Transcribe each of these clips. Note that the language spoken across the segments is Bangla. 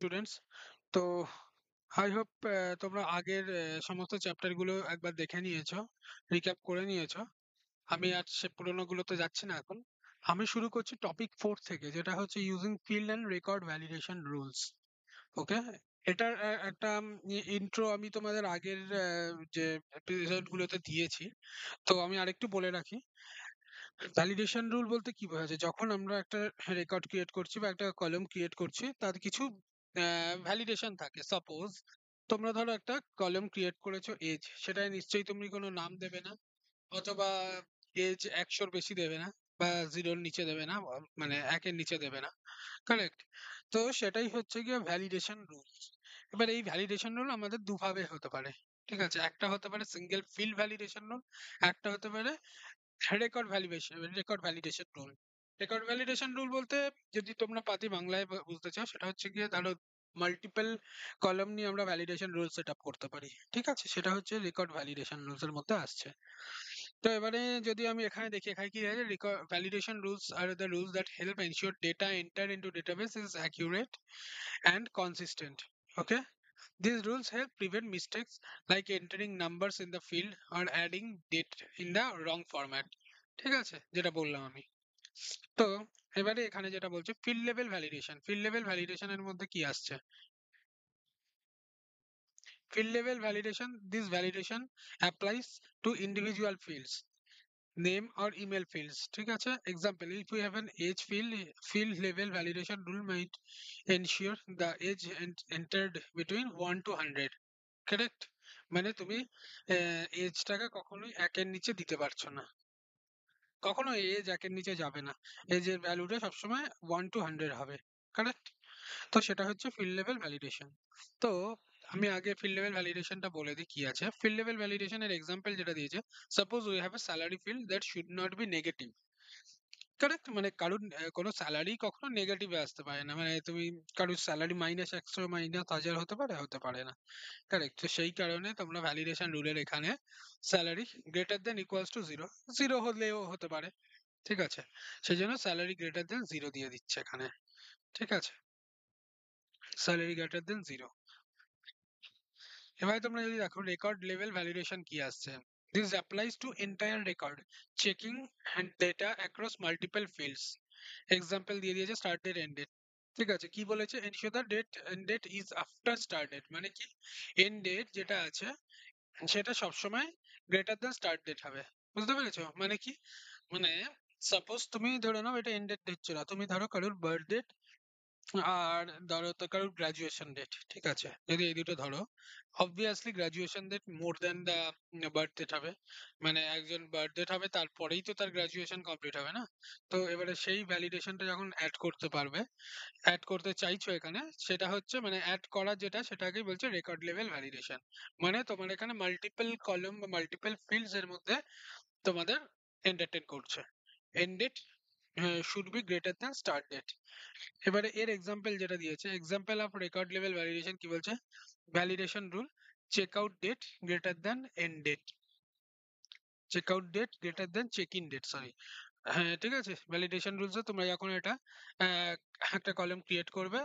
স্টুডেন্টস। তো আই হোপ তোমরা আগের সমস্ত চ্যাপ্টার গুলো একবার দেখে নিয়েছো, রিক্যাপ করে নিয়েছো। আমি আর সে পুরোনো গুলোতে যাচ্ছি না এখন। আমি শুরু করছি টপিক 4 থেকে, যেটা হচ্ছে using field and record validation rules. Okay, এটার একটা ইন্ট্রো আমি তোমাদের আগের যে এপিসোড গুলোতে দিয়েছি। তো আমি আরেকটু বলে রাখি, ভ্যালিডেশন রুল বলতে কি বোঝাচ্ছে। যখন আমরা একটা রেকর্ড ক্রিয়েট করছি বা একটা কলাম ক্রিয়েট করছি, তার কিছু ভ্যালিডেশন থাকে। সাপোজ তোমরা ধরো একটা কলাম ক্রিয়েট করেছো এজ, সেটাই নিশ্চয়ই তুমি কোনো নাম দেবে না, অথবা এজ 100-র বেশি দেবে না, বা 0-র নিচে দেবে না, মানে 1-এর নিচে দেবে না। কারেক্ট? তো সেটাই হচ্ছে গিয়ে ভ্যালিডেশন রুল। এবার এই ভ্যালিডেশন রুল আমাদের দুভাবে হতে পারে। ঠিক আছে, একটা হতে পারে সিঙ্গেল ফিল্ড ভ্যালিডেশন রুল, একটা হতে পারে record validation rule. Record validation rule বলতে, যদি তোমরা পাতি বাংলায় বুঝতে চাও, সেটা হচ্ছে গিয়ে ধরো মাল্টিপল কলাম নিয়ে আমরা ভ্যালিডেশন রুল সেট আপ করতে পারি। ঠিক আছে, সেটা হচ্ছে রেকর্ড ভ্যালিডেশন রুলস এর মধ্যে আসছে। তো এবারে যদি আমি এখানে দেখি, এখানে কি আছে, validation rules are the rules that help ensure data enter into database is accurate and consistent. Okay, these rules help prevent mistakes like entering numbers in the field or adding date in the wrong format. ঠিক আছে, যেটা বললাম আমি। তো এবারে এখানে যেটা বলছে ফিল্ড লেভেল ভ্যালিডেশন এর মধ্যে কি আসছে। This validation applies to individual fields, name or email fields. ঠিক আছে, example, if we have an age field level validation rule might ensure the age entered between 1 to 100. Correct? মানে তুমি এজটাকে কখনোই 1-এর নিচে দিতে পারছো না, কখনো এজ 1-এর নিচে যাবে না। এজের ভ্যালুটা সবসময় 1 to 100 হবে। কারেক্ট? তো সেটা হচ্ছে ফিল্ড লেভেল ভ্যালিডেশন। তো আমি আগে ফিল্ড লেভেল ভ্যালিডেশনটা বলে দিই কি আছে। ফিল্ড লেভেল ভ্যালিডেশনের এক্সাম্পল যেটা দিয়েছে, suppose we have a salary field that should not be negative. Correct? মানে কারোর কোনো স্যালারি কখনো নেগেটিভে আসতে পারে না। মানে তুমি কারোর স্যালারি -100 -1000 হতে পারে, হতে পারে না। কারেক্ট? তো সেই কারণে তোমরা ভ্যালিডেশন রুলের এখানে salary greater than equals to 0, 0 হলেও হতে পারে। ঠিক আছে, সেই জন্য স্যালারি গ্রেটার দেন 0 দিয়ে দিচ্ছে এখানে। ঠিক আছে, স্যালারি গ্রেটার দেন 0। এবারে তোমরা যদি দেখো রেকর্ড লেভেল ভ্যালিডেশন কি আসছে। This applies to entire record checking and data across multiple fields. Example দিয়ে দিয়েছে স্টার্ট ডেট, এন্ড ডেট। ঠিক আছে, কি বলেছে, ensure the date end date is after start date. মানে কি, এন্ড ডেট যেটা আছে সেটা সবসময় গ্রেটার দ্যান স্টার্ট ডেট হবে। বুঝতে পেরেছো? মানে কি, মানে সাপোজ তুমি ধরে নাও এটা এন্ড ডেট দিচ্ছ না, তুমি ধরো কারোর বার্থ ডেট আর ধরো তো কারোর গ্রাজুয়েশন ডেট। ঠিক আছে, যদি এই দুটো ধরো, অবভিয়াসলি গ্রাজুয়েশন ডেট মোর দেন দা বার্থ ডেট হবে। মানে একজন বার্থ ডেট হবে, তারপরেই তো তার গ্রাজুয়েশন কমপ্লিট হবে না। তো এবারে সেই ভ্যালিডেশনটা যখন অ্যাড করতে পারবে, অ্যাড করতে চাইছো এখানে, সেটা হচ্ছে মানে অ্যাড করা যেটা, সেটাকেই বলছে রেকর্ড লেভেল ভ্যালিডেশন। মানে তোমার এখানে মাল্টিপল কলাম বা মাল্টিপল ফিল্ডস এর মধ্যে তোমাদের এন্টারটেন করছে। End date should be greater than start date. এবারে এর এক্সাম্পল যেটা দিয়েছে, example of record level validation কি বলছে, validation rule check out date greater than end date, check out date greater than check in date, sorry. হ্যাঁ, ঠিক আছে, ভ্যালিডেশন রুলসে তোমরা যখন এটা আহ, একটা কলাম ক্রিয়েট করবে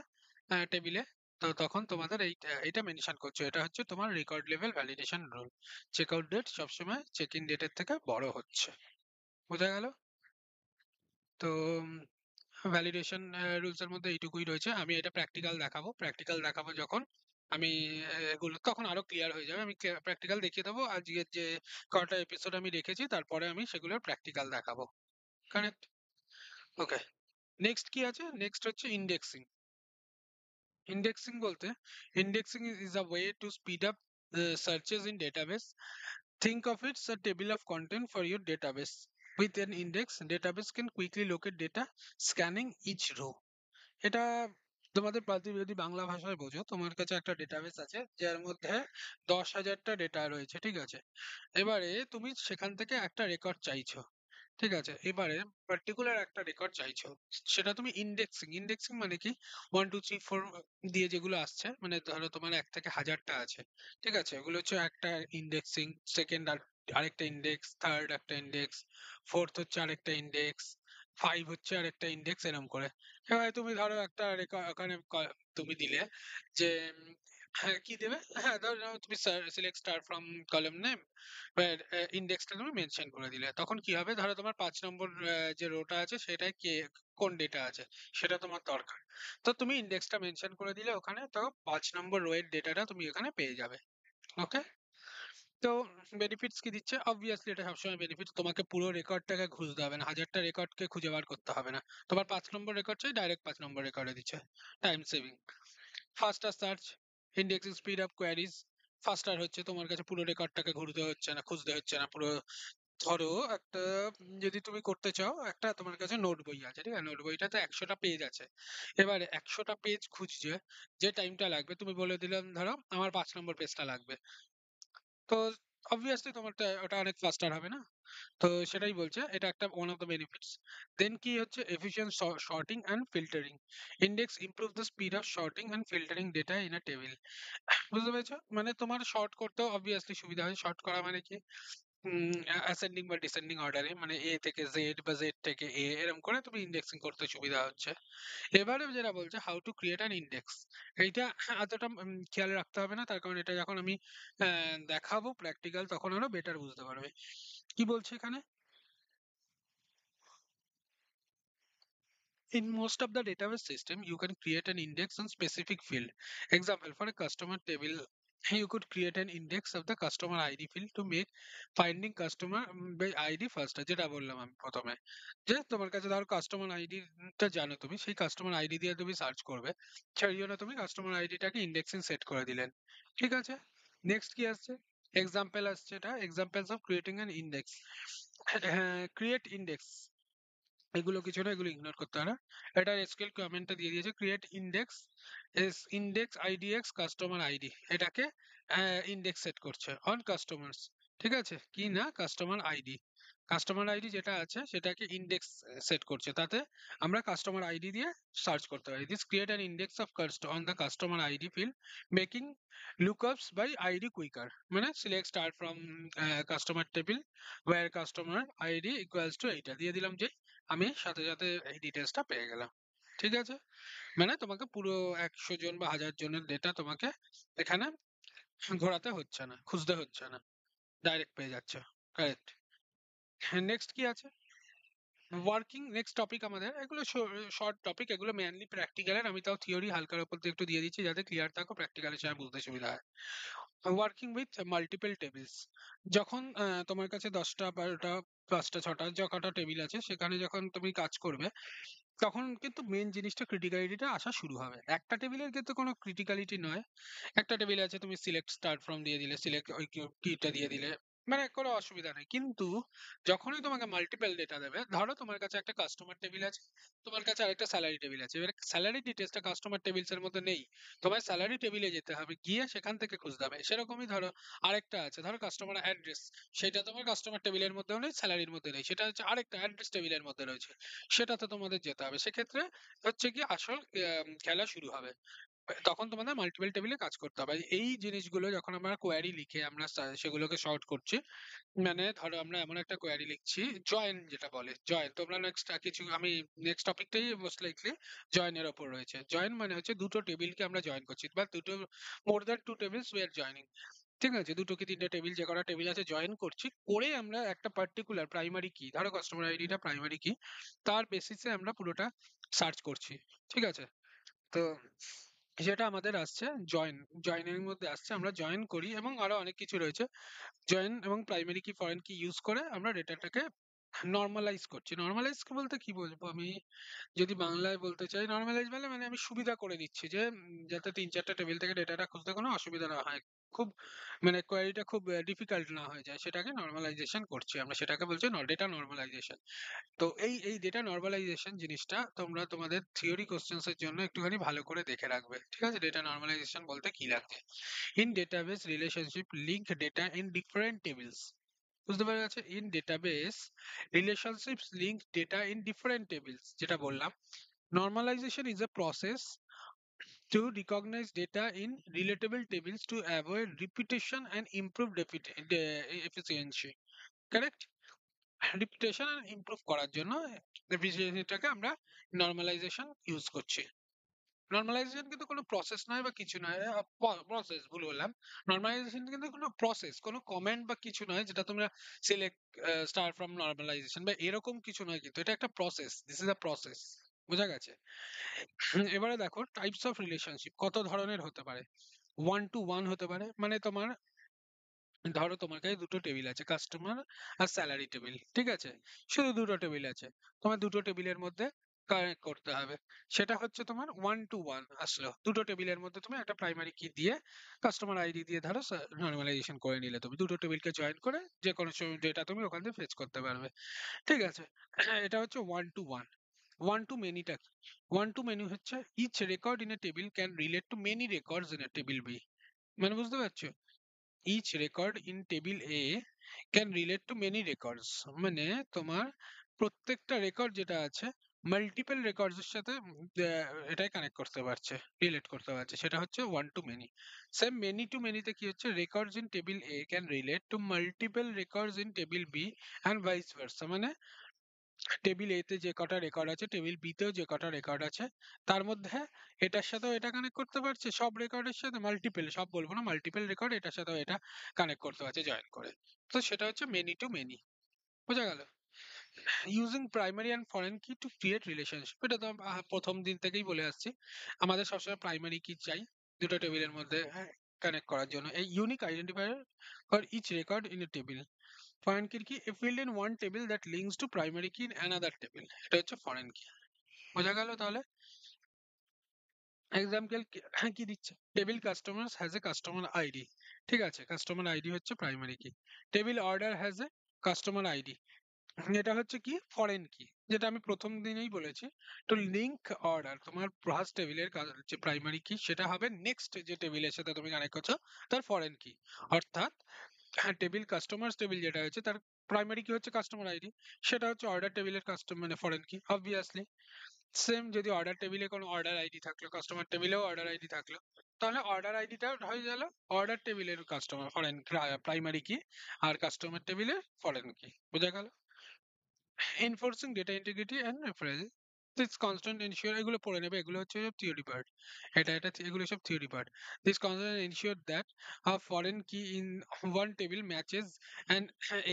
টেবিলে, তো তখন তোমাদের এইটা মেনশন করছো, এটা হচ্ছে তোমার record level validation rule. Check out date সবসময় চেক ইন ডেটের থেকে বড় হচ্ছে। বোঝা গেল? তো ভ্যালিডেশন রুলস এর মধ্যে এইটুকুই রয়েছে। আমি এটা প্র্যাকটিক্যাল দেখাবো যখন আমি এগুলো, তখন আরো ক্লিয়ার হয়ে যাবে। আমি প্র্যাকটিক্যাল দেখিয়ে দেবো আজকের যে কটা এপিসোড আমি রেখেছি, তারপরে আমি সেগুলোর প্র্যাকটিক্যাল দেখাবো। কারেক্ট? ওকে, নেক্সট কি আছে, নেক্সট হচ্ছে ইন্ডেক্সিং। ইন্ডেক্সিং বলতে, indexing is a way to speed up searches in database. Think of it as a table of content for your database. With an index, database can quickly locate data, scanning each row. এটা তোমাদের যদি বাংলা ভাষায় বোঝো, তোমার কাছে একটা ডেটাবেস আছে যার মধ্যে 10,000টা ডেটা রয়েছে। ঠিক আছে, এবারে তুমি সেখান থেকে একটা রেকর্ড চাইছো। ঠিক আছে, এবারে পার্টিকুলার একটা রেকর্ড চাইছো, সেটা তুমি ইন্ডেক্সিং মানে কি, 1 2 3 4 দিয়ে যেগুলো আসছে, মানে ধরো তোমার 1 থেকে 1000টা আছে। ঠিক আছে, ওগুলো হচ্ছে একটা ইন্ডেক্সিং, সেকেন্ড আরেকটা ইন্ডেক্স, থার্ড একটা ইন্ডেক্স, ফোর্থ হচ্ছে আরেকটা ইন্ডেক্স, ফাইভ হচ্ছে আরেকটা ইন্ডেক্স, এরকম করে। এবার তুমি ধরো একটা ওখানে তুমি দিলে যে হ্যাঁ কি দেবে, হ্যাঁ ধরো নাও তুমি select star from column name, ইন্ডেক্সটা তুমি মেনশন করে দিলে, তখন কি হবে, ধরো তোমার 5 নম্বর যে রোটা আছে সেটাই কে কোন ডেটা আছে সেটা তোমার দরকার, তো তুমি ইন্ডেক্সটা মেনশন করে দিলে ওখানে, তো 5 নম্বর রো এর ডেটাটা তুমি এখানে পেয়ে যাবে। ওকে, তো বেনিফিটস কি দিচ্ছে, অবভিয়াসলি এটা সবসময় বেনিফিট, তোমাকে পুরো রেকর্ডটাকে খুঁজতে হবে না, হাজারটা রেকর্ডকে খুঁজে বার করতে হবে না, তোমার 5 নম্বর রেকর্ড চাই, ডাইরেক্ট 5 নম্বর রেকর্ডে দিচ্ছে, time saving. ফাস্টার search, indexing speed up queries, ফাস্টার হচ্ছে তোমার কাছে পুরো রেকর্ডটাকে ঘুরতে হচ্ছে না, খুঁজতে হচ্ছে না পুরো। ধরো একটা যদি তুমি করতে চাও, একটা তোমার কাছে নোট বই আছে, ঠিক আছে, নোট বইটাতে 100টা পেজ আছে, এবার 100টা পেজ খুঁজছে, যে টাইমটা লাগবে তুমি বলে দিলাম ধরো আমার 5 নম্বর পেজটা লাগবে, তো অবভিয়াসলি তোমারটা ওটা অনেক ফাস্টার হবে না, তো সেটাই বলছে এটা একটা ওয়ান অফ দ্য বেনিফিটস। দেন কি হচ্ছে efficient sorting and filtering, index improve the speed of sorting and filtering data in a table. বুঝতে পেরেছো, মানে তোমার শর্ট করতেও অবভিয়াসলি সুবিধা হয়, শর্ট করা মানে কি অ্যাসেন্ডিং বা ডিসেন্ডিং অর্ডারে, মানে এ থেকে জেড বা জেড থেকে এ এরকম করে তুমি ইন্ডেক্সিং করতে সুবিধা হচ্ছে। এবারে যেটা বলছে how to create an index, এইটা এতটা খেয়াল রাখতে হবে না, তার কারণ এটা যখন আমি দেখাবো প্র্যাকটিক্যাল তখন আরো বেটার বুঝতে পারবে। কি বলছে এখানে, in most of the database system, you can create an index on specific field. Example, for a customer table, you could create an index of the customer ID field to make finding customer by ID faster. যেটা বললাম আমি প্রথমে, যে তোমার কাছে ধরো কাস্টমার আইডি টা জানো তুমি, সেই কাস্টমার আইডি দিয়ে তুমি সার্চ করবে, সেই জন্য তুমি কাস্টমার আইডিটাকে ইন্ডেক্সিং সেট করে দিলেন। ঠিক আছে, নেক্সট কি আসছে, এক্সাম্পল আসছে, এটা examples of creating an index. হ্যাঁ, ক্রিয়েট ইন্ডেক্স, এগুলো কিছু না, এগুলো ইগনোর করতে হবে না। এটা এসকিউএল কমেন্টটা দিয়ে দিয়েছে, create index as index IDX customer ID, এটাকে ইন্ডেক্স সেট করছে অন কাস্টমার্স। ঠিক আছে, কি না কাস্টমার আইডি, কাস্টমার আইডি যেটা আছে সেটাকে ইন্ডেক্স সেট করছে, তাতে আমরা কাস্টমার আইডি দিয়ে সার্চ করতে পারি। This create an index of on the customer ID field, making lookups by ID quicker, মানে select star from customer table where customer ID equals to এইটা দিয়ে দিলাম, যে আমি সাথে সাথে এই ডিটেলসটা পেয়ে গেলাম। ঠিক আছে, মানে তোমাকে পুরো 100 জন বা 1000 জনের ডেটা তোমাকে এখানে ঘোরাতে হচ্ছে না, খুঁজতে হচ্ছে না, ডাইরেক্ট পেয়ে যাচ্ছে। কারেক্ট। নেক্সট কি আছে, ওয়ার্কিং, নেক্সট টপিক আমাদের, এগুলো শর্ট টপিক, এগুলো মেনলি প্র্যাকটিক্যালের, আমি তাও থিওরি হালকার উপর দিয়ে একটু দিয়ে দিচ্ছি যাতে ক্লিয়ার থাকো, প্র্যাকটিক্যালের সময় বুঝতে সুবিধা হয়। ওয়ার্কিং উইথ মাল্টিপল টেবিলস, যখন তোমার কাছে 10টা 12টা 5টা 6টা যে কটা টেবিল আছে সেখানে যখন তুমি কাজ করবে, তখন কিন্তু মেন জিনিসটা ক্রিটিক্যালিটিটা আসা শুরু হবে। একটা টেবিলের কিন্তু কোনো ক্রিটিক্যালিটি নয়, একটা টেবিলে আছে তুমি সিলেক্ট স্টার্ট ফ্রম দিয়ে দিলে, সিলেক্ট ওই কিটা দিয়ে দিলে, মানে কোনো অসুবিধা নেই, কিন্তু যখনই তোমাকে মাল্টিপল ডেটা দেবে, ধরো তোমার কাছে একটা কাস্টমার টেবিল আছে, তোমার কাছে আরেকটা স্যালারি টেবিল আছে, এবার স্যালারি ডিটেলসটা কাস্টমার টেবিলস এর মধ্যে নেই, তোমার স্যালারি টেবিলে যেতে হবে, গিয়ে সেখান থেকে খুঁজতে হবে। সেরকমই ধরো আরেকটা আছে, ধরো কাস্টমার অ্যাড্রেস, সেটা তোমার কাস্টমার টেবিলের মধ্যেও নেই, স্যালারির মধ্যে নেই, সেটা হচ্ছে আরেকটা অ্যাড্রেস টেবিলের মধ্যে রয়েছে, সেটাতে তোমাদের যেতে হবে। সেক্ষেত্রে হচ্ছে কি আসল খেলা শুরু হবে, তখন তোমাদের মাল্টিপল টেবিলে কাজ করতে হবে। এই জিনিসগুলো যখন আমরা কোয়ারি লিখে আমরা সেগুলোকে সর্ট করছি, মানে ধরো আমরা এমন একটা কোয়ারি লিখছি, জয়েন যেটা বলে, জয়েন, তোমরা নেক্সট কিছু, আমি নেক্সট টপিকটাই মোস্ট লাইকলি জয়েনের ওপর রয়েছে। জয়েন মানে হচ্ছে দুটো টেবিলকে আমরা জয়েন করছি, বা দুটো more than two tables we are joining. ঠিক আছে, দুটো কি তিনটে টেবিল, যে কটা টেবিল আছে জয়েন করছি, করে আমরা একটা পার্টিকুলার প্রাইমারি কি, ধরো কাস্টমার আইডিটা প্রাইমারি কি, তার বেসিসে আমরা পুরোটা সার্চ করছি। ঠিক আছে, তো যেটা আমাদের আসছে জয়েন, জয়েনের মধ্যে আসছে, আমরা জয়েন করি, এবং আরো অনেক কিছু রয়েছে। জয়েন এবং প্রাইমারি কি ফরেন কি ইউজ করে আমরা ডেটাটাকে নর্মালাইজ করছি। নর্মালাইজ বলতে কি বলবো আমি, যদি বাংলায় বলতে চাই, নর্মালাইজ মানে মানে আমি সুবিধা করে দিচ্ছি, যে যাতে 3-4টা টেবিল থেকে ডেটাটা খুঁজতে কোনো অসুবিধা না হয়, খুব মানে কোয়ারিটা খুব ডিফিকাল্ট না হয়ে যায়, সেটাকে নর্মালাইজেশন করছি আমরা, সেটাকে বলছি ডেটা নর্মালাইজেশন। তো এই ডেটা নরমালাইজেশন জিনিসটা তোমরা তোমাদের থিওরি কোশ্চেন্স এর জন্য একটুখানি ভালো করে দেখে রাখবে। ঠিক আছে, ডেটা নরমালাইজেশন বলতে কি লাগে, in database relationship link data in different tables. বুঝতে পারা যাচ্ছে, in database relationships link data in different tables, যেটা বললাম। Normalisation is a process to recognize data in relatable tables to avoid repetition and improve efficiency. Correct? Repetition improve করার জন্য এফিসিয়েন্সিটাকে আমরা নরমালাইজেশন ইউজ করছি। নর্মালাইজেশন কিন্তু কোনো প্রসেস নয় বা কিছু নয়, প্রসেস ভুল বললাম। নর্মালাইজেশন কিন্তু কোনো প্রসেস, কোনো কমেন্ট বা কিছু নয় যেটা তোমরা সিলেক্ট স্টার ফ্রম নর্মালাইজেশন বা এরকম কিছু নয়, কিন্তু এটা একটা process, this is a process. বোঝা গেছে? এবারে দেখো টাইপস অফ রিলেশনশিপ কত ধরনের হতে পারে। ওয়ান টু ওয়ান হতে পারে, মানে তোমার ধরো তোমার কাছে দুটো টেবিল আছে, কাস্টমার আর স্যালারি টেবিল, ঠিক আছে? শুধু দুটো টেবিল আছে, তোমার দুটো টেবিলের মধ্যে কানেক্ট করতে হবে। সেটা হচ্ছে তোমার ওয়ান টু ওয়ান আসলো, দুটো টেবিলের মধ্যে তুমি একটা প্রাইমারি কি দিয়ে কাস্টমার আইডি দিয়ে ধরো নর্মালাইজেশন করে নিলে, তুমি দুটো টেবিলকে জয়েন করে যে কোনো ডেটা তুমি ওখান থেকে ফেচ করতে পারবে, ঠিক আছে? এটা হচ্ছে one to one. One to মেনিটা কি? ওয়ান টু মেনি হচ্ছে each record in a table can relate to many records in a table B. মানে বুঝতে পারছো? each record in table A can relate to many records, মানে তোমার প্রত্যেকটা রেকর্ড যেটা আছে মাল্টিপল রেকর্ডস এর সাথে এটাই কানেক্ট করতে পারছে, রিলেট করতে পারছে, সেটা হচ্ছে one to many. Same many to মেনিতে কি হচ্ছে, records in table A can relate to multiple records in table B and vice versa, মানে টেবিল এ তে যে কটা রেকর্ড আছে টেবিল বি তেও যে কটা রেকর্ড আছে তার মধ্যে এটার সাথেও এটা কানেক্ট করতে পারছে, সব রেকর্ডের সাথে মাল্টিপল, সব বলবো না, মাল্টিপল রেকর্ড এটার সাথেও এটা কানেক্ট করতে পারছে জয়েন করে। তো সেটা হচ্ছে মেনি টু মেনি। বোঝা গেল? Using primary and foreign key to create relationship, এটা তো প্রথম দিন থেকেই বলে আসছি, আমাদের সবসময় প্রাইমারি কি চাই দুটো টেবিলের মধ্যে কানেক্ট করার জন্য, এই unique identifier for each record in a table. Foreign key কি? A field in one table that links to primary key in another table, এটা হচ্ছে ফরেন কি। বোঝা গেল তাহলে? এক্সাম্পল কি দিচ্ছে, table customers has a customer ID, ঠিক আছে? কাস্টমার আইডি হচ্ছে প্রাইমারি কি। Table order has a customer ID, এটা হচ্ছে কি ফরেন কি, যেটা আমি প্রথম দিনেই বলেছি। তো লিংক অর্ডার, তোমার ফার্স্ট টেবিলের যে প্রাইমারি কি সেটা হবে নেক্সট যে টেবিলের সাথে তুমি কানেক্ট করছো তার ফরেন কি। অর্থাৎ টেবিল কাস্টমার্স টেবিল যেটা হচ্ছে তার প্রাইমারি কি হচ্ছে কাস্টমার আইডি, সেটা হচ্ছে অর্ডার টেবিলের কাস্টমার মানে ফরেন কি অবভিয়াসলি। সেম যদি অর্ডার টেবিলে কোনো অর্ডার আইডি থাকলো, কাস্টমার টেবিলেও অর্ডার আইডি থাকলো, তাহলে অর্ডার আইডিটা হয়ে গেল অর্ডার টেবিলের কাস্টমার ফরেন প্রাইমারি কি, আর কাস্টমার টেবিলের ফরেন কি। বোঝা গেল? Enforcing data integrity and reference, this constant ensure, এগুলো পড়ে নেবে, এগুলো হচ্ছে সব থিওরি পার্ট, এটা এগুলো সব theory part. This constant ensure that a foreign key in one table matches an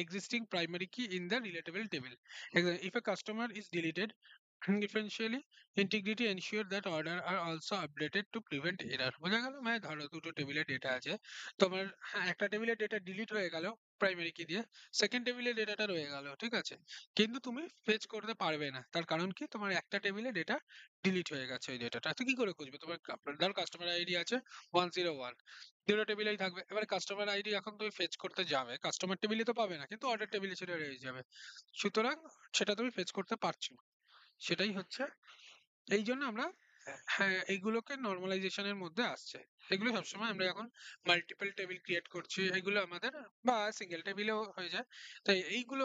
existing primary key in the relatable table. If a customer is deleted, differentially integrity ensure that order are also updated to prevent error. বোঝা গেল? মানে ধরো দুটো টেবিলে ডেটা আছে, তোমার একটা টেবিলে ডেটা ডিলিট হয়ে গেল প্রাইমারি কি দিয়ে, সেকেন্ড টেবিলে ডেটাটা রয়ে গেল, ঠিক আছে? কিন্তু তুমি ফেচ করতে পারবে না, তার কারণ কি, তোমার একটা টেবিলে ডেটা ডিলিট হয়ে গেছে, ওই ডেটাটা তো কি করে খুঁজবে? তোমার ধর কাস্টমার আইডি আছে 101, দুটো টেবিলেই থাকবে, এবার কাস্টমার আইডি এখন তুমি ফেচ করতে যাবে, কাস্টমার টেবিলে তো পাবে না, কিন্তু অর্ডার টেবিলে সেটা রয়ে যাবে, সুতরাং সেটা তুমি ফেচ করতে পারছো না। সেটাই হচ্ছে, এই জন্য আমরা হ্যাঁ এইগুলোকে নর্মালাইজেশনের মধ্যে আসছে। এগুলো সবসময় আমরা এখন মাল্টিপল টেবিল ক্রিয়েট করছি, এগুলো আমাদের বা সিঙ্গেল টেবিলেও হয়ে যায়, তাই এইগুলো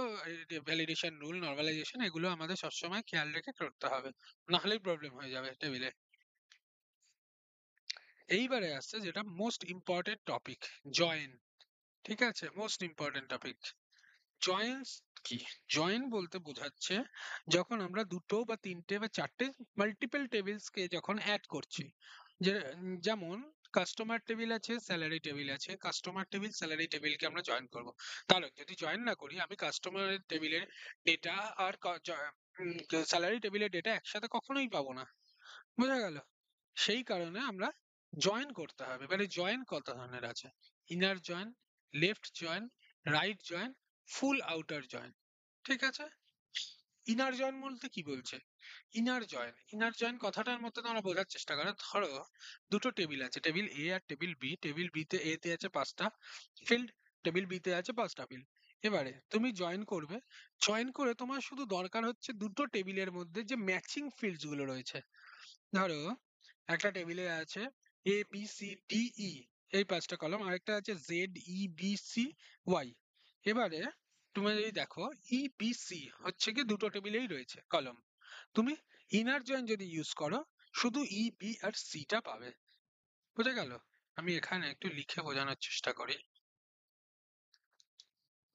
ভ্যালিডেশন রুল নর্মালাইজেশন এগুলো আমাদের সবসময় খেয়াল রেখে করতে হবে, না হলেই প্রবলেম হয়ে যাবে টেবিলে। এইবারে আসছে যেটা মোস্ট ইম্পর্টেন্ট টপিক, জয়েন, ঠিক আছে? মোস্ট ইম্পর্টেন্ট টপিক জয়েন্স কি? জয়েন বলতে বোঝাচ্ছে যখন আমরা দুটো বা তিনটে বা চারটে মাল্টিপল টেবিলস কে যখন অ্যাড করছি, যে যেমন কাস্টমার টেবিল আছে, স্যালারি টেবিল আছে, কাস্টমার টেবিল স্যালারি টেবিলকে আমরা জয়েন করব, তাহলে যদি জয়েন না করি আমি কাস্টমার টেবিলের ডেটা আর স্যালারি টেবিলের ডেটা একসাথে কখনোই পাবো না। বোঝা গেল? সেই কারণে আমরা জয়েন করতে হবে। এবারে জয়েন কত ধরনের আছে, inner join, left join, right join, full outer join, ঠিক আছে? ইনার জয়েন বলতে কি বলছে, ইনার জয়েন কথাটার মধ্যে তোমরা বোঝার চেষ্টা করো। ধরো দুটো টেবিল আছে, টেবিল এ আর টেবিল বি, টেবিল বি তে এ তে আছে 5টা ফিল্ড, টেবিল বি তে আছে 5টা ফিল্ড। এবারে তুমি জয়েন করবে, জয়েন করে তোমার শুধু দরকার হচ্ছে দুটো টেবিলের মধ্যে যে ম্যাচিং ফিল্ডস গুলো রয়েছে। ধরো একটা টেবিলে আছে A B C D E, এই 5টা কলাম, আরেকটা আছে Z E B C Y. এবারে তুমি যদি দেখো ই বি সি হচ্ছে কি দুটো টেবিলেই রয়েছে কলম, তুমি ইনার জয়েন যদি ইউজ করো শুধু ই বি আর সি টা পাবে। বুঝে গেল? আমি এখানে একটু লিখে বোঝানোর চেষ্টা করি।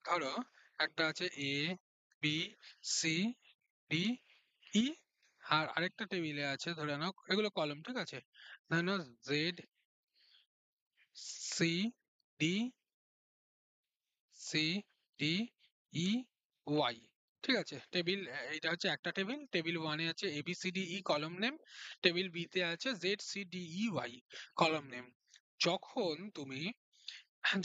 ধরো একটা আছে এ বি সি ডি ই, আর আরেকটা টেবিলে আছে, ধরে নাও এগুলো কলম, ঠিক আছে? ধরে নাও Z, C, D, C, D, E, Y. ঠিক আছে, টেবিল, এটা হচ্ছে একটা টেবিল। টেবিল ওয়ানে আছে A B C D E column name, table B তে আছে Z C D E Y column name. যখন তুমি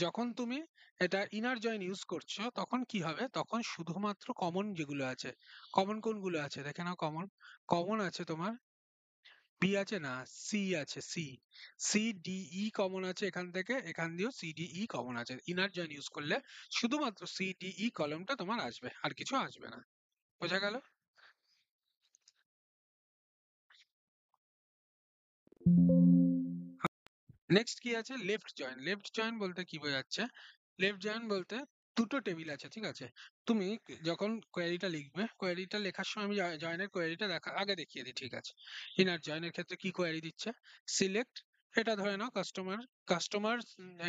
যখন তুমি এটা ইনার জয়েন ইউজ করছো, তখন কি হবে? তখন শুধুমাত্র কমন যেগুলো আছে, কমন কোনগুলো আছে দেখে নাও। কমন কমন আছে তোমার বি আছে না, সি আছে, C, C D E common আছে এখান থেকে, এখান দিয়েও সি ডি ই কমন আছে। ইনার জয়েন ইউজ করলে শুধুমাত্র সি ডি ই কলমটা তোমার আসবে, আর কিছু আসবে না। বোঝা গেল? নেক্সট কি আছে? Left join. লেফট জয়েন বলতে কি বোঝাচ্ছে? লেফট জয়েন বলতে দুটো টেবিল আছে, ঠিক আছে? তুমি যখন কোয়েরিটা লিখবে, কোয়েরিটা লেখার সময় আমি জয়েনের কোয়েরিটা আগে দেখিয়ে দিই, ঠিক আছে? ইনার জয়েনের ক্ষেত্রে কি কোয়েরি দিচ্ছে? সিলেক্ট, এটা ধরে নাও কাস্টমার, কাস্টমার,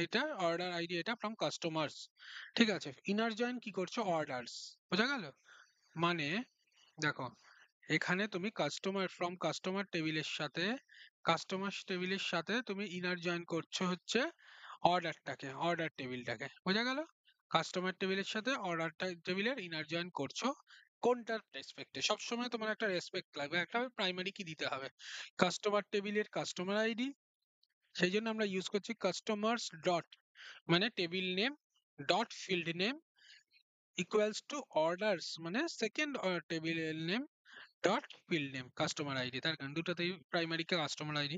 এটা অর্ডার আইডি, এটা ফ্রম কাস্টমার্স, ঠিক আছে? ইনার জয়েন কি করছো? অর্ডারস। বোঝা গেল? মানে দেখো, এখানে তুমি কাস্টমার ফ্রম কাস্টমার টেবিলের সাথে, কাস্টমার টেবিলের সাথে তুমি ইনার জয়েন করছো হচ্ছে অর্ডারটাকে, অর্ডার টেবিলটাকে। বোঝা গেল? কাস্টমার টেবিলের সাথে অর্ডার টেবিলের ইনার জয়েন করছো। কোনটার রেসপেক্টে? সবসময় তোমার একটা রেসপেক্ট লাগবে, একটা প্রাইমারি কি দিতে হবে? কাস্টমার টেবিলের কাস্টমার আইডি, সেই জন্য আমরা ইউজ করছি কাস্টমার্স ডট, মানে table name dot field name equals to orders, মানে second table name dot field name customer ID. তার কারণ দুটোতেই প্রাইমারি কে কাস্টমার আইডি,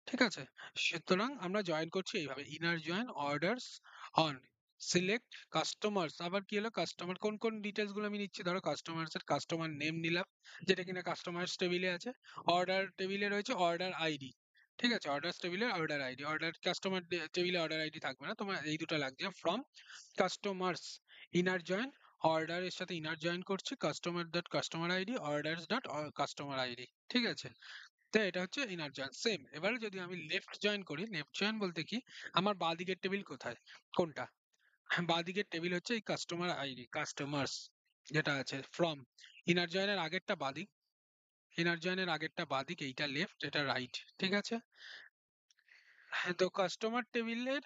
ঠিক আছে? সুতরাং আমরা জয়েন করছি এইভাবে, inner join orders on select customers. আবার কি হলো? কাস্টমার কোন কোন ডিটেলস গুলো আমি নিচ্ছি, ধরো কাস্টমার্স এর কাস্টমার নেম নিলাম, যেটা কিনা কাস্টমার্স টেবিলে আছে। অর্ডার টেবিলে রয়েছে অর্ডার আইডি, ঠিক আছে? অর্ডার্স টেবিলে অর্ডার আইডি, অর্ডার কাস্টমার টেবিলে অর্ডার আইডি থাকবে না, তোমার এই দুটো লাগছে। From customers inner join, order এর সাথে ইনার জয়েন করছি customer dot customer ID, orders dot customer ID, ঠিক আছে? তো এটা হচ্ছে ইনার জয়েন। সেম এবারে যদি আমি লেফট জয়েন করি, লেফট জয়েন বলতে কি? আমার বাঁ দিকের টেবিল কোথায়? কোনটা? বাঁ দিকের টেবিল হচ্ছে এই কাস্টমার আইডি, কাস্টমার্স যেটা আছে ফ্রম। ইনার জয়েনের আগেরটা বাদিক, ইনার জয়েনের আগেরটা বাদিক, এইটা লেফট, এটা রাইট, ঠিক আছে? হ্যাঁ, তো কাস্টমার টেবিলের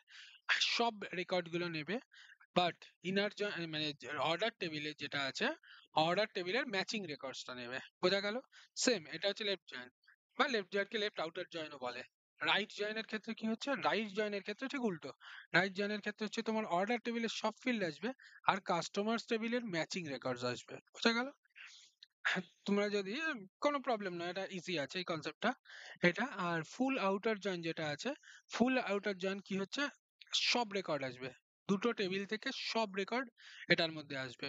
সব রেকর্ড গুলো নেবে, বাট ইনার জয়েন মানে অর্ডার টেবিলে যেটা আছে, অর্ডার টেবিলের ম্যাচিং রেকর্ডসটা নেবে। বোঝা গেল? সেম এটা হচ্ছে লেফট জয়েন, বা লেফট জয়েনকে লেফট আউটার জয়েনও বলে। রাইট জয়েনের ক্ষেত্রে কি হচ্ছে? রাইট জয়েনের ক্ষেত্রে ঠিক উল্টো। রাইট জয়েনের ক্ষেত্রে হচ্ছে তোমার অর্ডার টেবিলের সব ফিল্ড আসবে, আর কাস্টমার্স টেবিলের ম্যাচিং রেকর্ডস আসবে। বোঝা গেল? হ্যাঁ, তোমরা যদি কোনো প্রবলেম নয়, এটা ইজি আছে এই কনসেপ্টটা, এটা। আর ফুল আউটার জয়েন যেটা আছে, ফুল আউটার জয়েন কি হচ্ছে? সব রেকর্ড আসবে, দুটো টেবিল থেকে সব রেকর্ড এটার মধ্যে আসবে।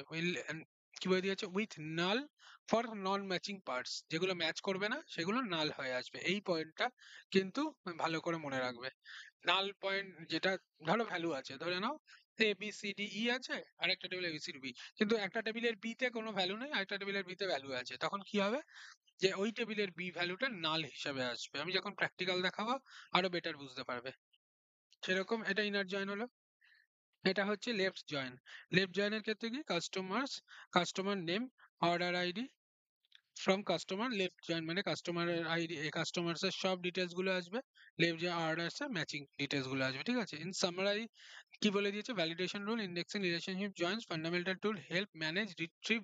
কি বলে দিয়েছে? With null for non matching parts, যেগুলো ম্যাচ করবে না সেগুলো নাল হয়ে আসবে। এই পয়েন্টটা কিন্তু ভালো করে মনে রাখবে। নাল পয়েন্ট যেটা, ধরো ভ্যালু আছে, ধরে নাও এ বি সি ডি ই আছে, আর একটা টেবিলে এ বি সি ডি বি, কিন্তু একটা টেবিলের বি তে কোনো ভ্যালু নেই, আর একটা টেবিলের বি তে ভ্যালু আছে। তখন কি হবে? যে ওই টেবিলের বি ভ্যালুটা নাল হিসাবে আসবে। আমি যখন প্র্যাকটিক্যাল দেখাবো আরো বেটার বুঝতে পারবে। সেরকম এটা ইনার জয়েন হলো। এটা হচ্ছে লেফট জয়েন। লেফট জয়েনের ক্ষেত্রে কি? Customers, customer name, order ID from customer, left join মানে কাস্টমারের আইডি, কাস্টমার্স এর সব ডিটেলস গুলো আসবে, লেফট জয়েন অর্ডার্স এর ম্যাচিং ডিটেলস গুলো আসবে, ঠিক আছে? ইন সামারাই কি বলে দিয়েছে? Validation rule, indexing relationship joins, fundamental tool, help manage retrieve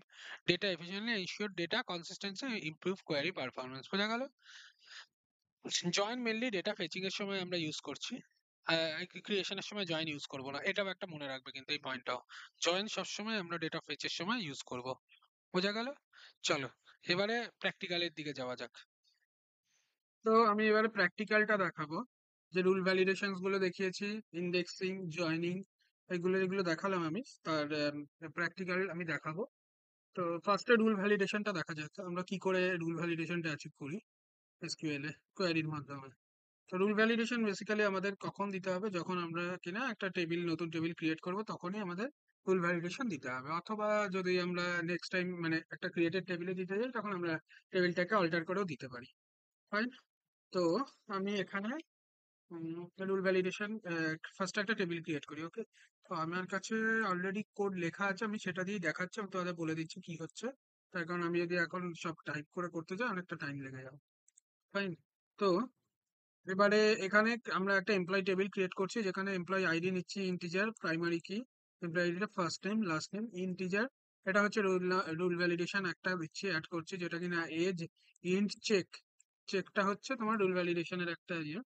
data efficiently, ensure data consistency, improve query performance. বোঝা গেল? জয়েন মেনলি ডেটা ফেচিং এর সময় আমরা ইউজ করছি, ক্রিয়েশনের সময় জয়েন ইউজ করব না, এটাও একটা মনে রাখবে কিন্তু এই পয়েন্টটাও। জয়েন সবসময় আমরা ডেটা ফেচের সময় ইউজ করব। বোঝা গেল? চলো এবারে প্র্যাকটিক্যালের দিকে যাওয়া যাক। তো আমি এবারে প্র্যাকটিক্যালটা দেখাবো, যে রুল ভ্যালিডেশনস গুলো দেখিয়েছি, ইন্ডেক্সিং, জয়েনিং, এগুলো এগুলো দেখালাম আমি, তার প্র্যাকটিক্যাল আমি দেখাবো। তো ফার্স্টে রুল ভ্যালিডেশনটা দেখা যাক, আমরা কি করে রুল ভ্যালিডেশনটা অ্যাচিভ করি এসকিউএল এ কোয়েরির মাধ্যমে। তো রুল ভ্যালিডেশন বেসিক্যালি আমাদের কখন দিতে হবে? যখন আমরা কিনা একটা টেবিল, নতুন টেবিল ক্রিয়েট করব, তখনই আমাদের রুল ভ্যালিডেশন দিতে হবে। অথবা যদি আমরা নেক্সট টাইম মানে একটা ক্রিয়েটেড টেবিলে দিতে যাই, তখন আমরা টেবিলটাকে অল্টার করেও দিতে পারি। ফাইন। তো আমি এখানে রুল ভ্যালিডেশন ফার্স্ট একটা টেবিল ক্রিয়েট করি, ওকে? তো আমার কাছে অলরেডি কোড লেখা আছে, আমি সেটা দিয়ে দেখাচ্ছি, আমি তোমাদের বলে দিচ্ছি কি হচ্ছে। তার কারণ আমি যদি এখন সব টাইপ করে করতে যাই অনেকটা টাইম লেগে যাবে। ফাইন। তো এবারে এখানে আমরা একটা এমপ্লয়ি টেবিল ক্রিয়েট করছি, যেখানে এমপ্লয়ি আইডি নিচ্ছি ইন্টিজার, প্রাইমারি কি, এমপ্লয়ি আইডিটা first name last name integer. এটা হচ্ছে রুল ভ্যালিডেশন একটা দিচ্ছি, অ্যাড করছি, যেটা কিনা এজ ইন্ট চেক। চেকটা হচ্ছে তোমার রুল ভ্যালিডেশনের একটা ইয়ে।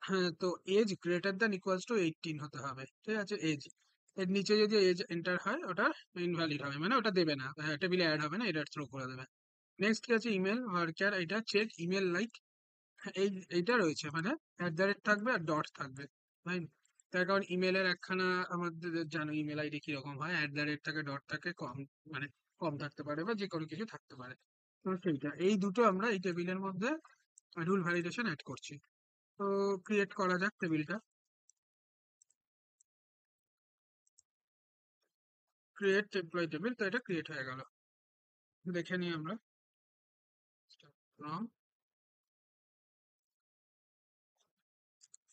হ্যাঁ, তো age greater than equals to 18 হতে হবে, ঠিক আছে। এজ এর নিচে যদি এজ এন্টার হয় ওটা ইনভ্যালিড হবে, মানে ওটা দেবে না, টেবিলে অ্যাড হবে না, এরর থ্রো করে দেবে। নেক্সট কি আছে, ইমেল ওয়ার্কার, এটা চেক ইমেল লাইক। এই এইটা রয়েছে, মানে @ থাকবে আর ডট থাকবে, ফাইন। তার কারণ ইমেলের একখানা আমাদের জানো ইমেল আইডি কিরকম হয়, @ থাকে ডট থাকে, কম মানে কম থাকতে পারে বা যে কোনো কিছু থাকতে পারে। তো সেইটা এই দুটো আমরা এই টেবিলের মধ্যে রুল ভ্যালিডেশন অ্যাড করছি। তো ক্রিয়েট করা যাক টেবিলটা। ক্রিয়েট এমপ্লয়ি টেবিল, তো এটা ক্রিয়েট হয়ে গেল। দেখে নিই আমরা ফ্রম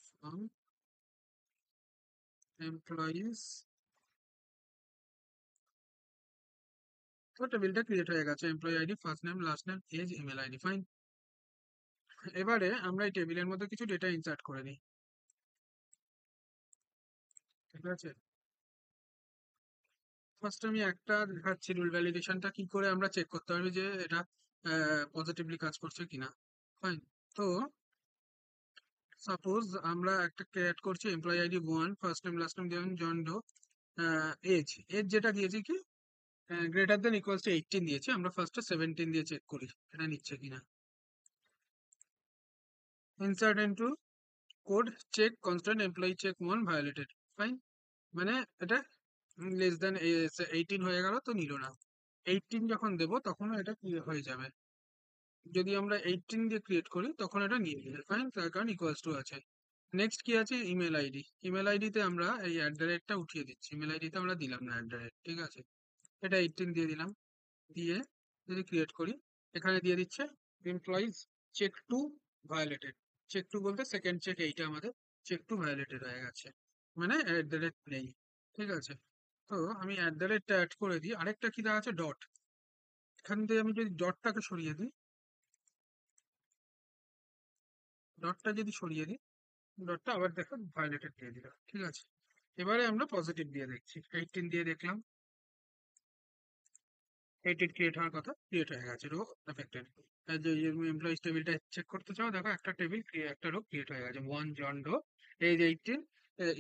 ফ্রম এমপ্লয়িজ। তো টেবিলটা ক্রিয়েট হয়ে গেছে, employee ID first name last name age email ID, fine. এবারে আমরা এই টেবিলের মধ্যে কিছু ডেটা ইনসার্ট করে নিই, ঠিক আছে। ফার্স্ট আমি একটা দেখাচ্ছি রুল ভ্যালিডেশনটা কি করে আমরা চেক করতে পারবো যে এটা পজিটিভলি কাজ করছে কিনা, ফাইন। তো সাপোজ আমরা একটা ক্রিয়েট করছি employee ID 1, first name last name যেমন জন ডো, এজ এজ যেটা দিয়েছি কি গ্রেটার দেন ইকুয়ালস টু 18 দিয়েছি, আমরা ফার্স্টে 17 দিয়ে চেক করি এটা নিচ্ছে কিনা। Insert into code check constant employee check 1 violated, fine. মানে এটা লেস দেন 18 হয়ে গেল, তো নিল না। 18 যখন দেবো তখন এটা কি হয়ে যাবে, যদি আমরা 18 দিয়ে ক্রিয়েট করি তখন এটা নিয়ে নেবে, ফাইন, তার কারণ ইকুয়ালস টু আছে। নেক্সট কি আছে, ইমেল আইডি। ইমেল আইডিতে আমরা এই @টা উঠিয়ে দিচ্ছি, ইমেল আইডিতে আমরা দিলাম না @, ঠিক আছে। এটা 18 দিয়ে দিলাম, দিয়ে যদি ক্রিয়েট করি এখানে দিয়ে দিচ্ছে employees check two violated. Check two বলতে সেকেন্ড চেক এইটা আমাদের চেক টু ভায়োলেটেড হয়ে গেছে, মানে নেই, ঠিক আছে। তো আমি টা অ্যাড করে দিই, আরেকটা কি দেওয়া আছে ডট। এখান থেকে আমি যদি ডটটাকে সরিয়ে দিই, ডটটা যদি সরিয়ে দিই, ডটটা আবার দেখো ভায়োলেটেড দিয়ে দিলাম, ঠিক আছে। এবারে আমরা পজিটিভ দিয়ে দেখছি, 18 দিয়ে দেখলাম, 18 ক্রিয়েট হওয়ার কথা, ক্রিয়েট হয়ে গেছে, রো এফেক্টেড। যে এমপ্লয়িজ টেবিলটা চেক করতে চাও, দেখো একটা টেবিল একটা রো ক্রিয়েট হয়ে গেছে, 1 John Doe age 18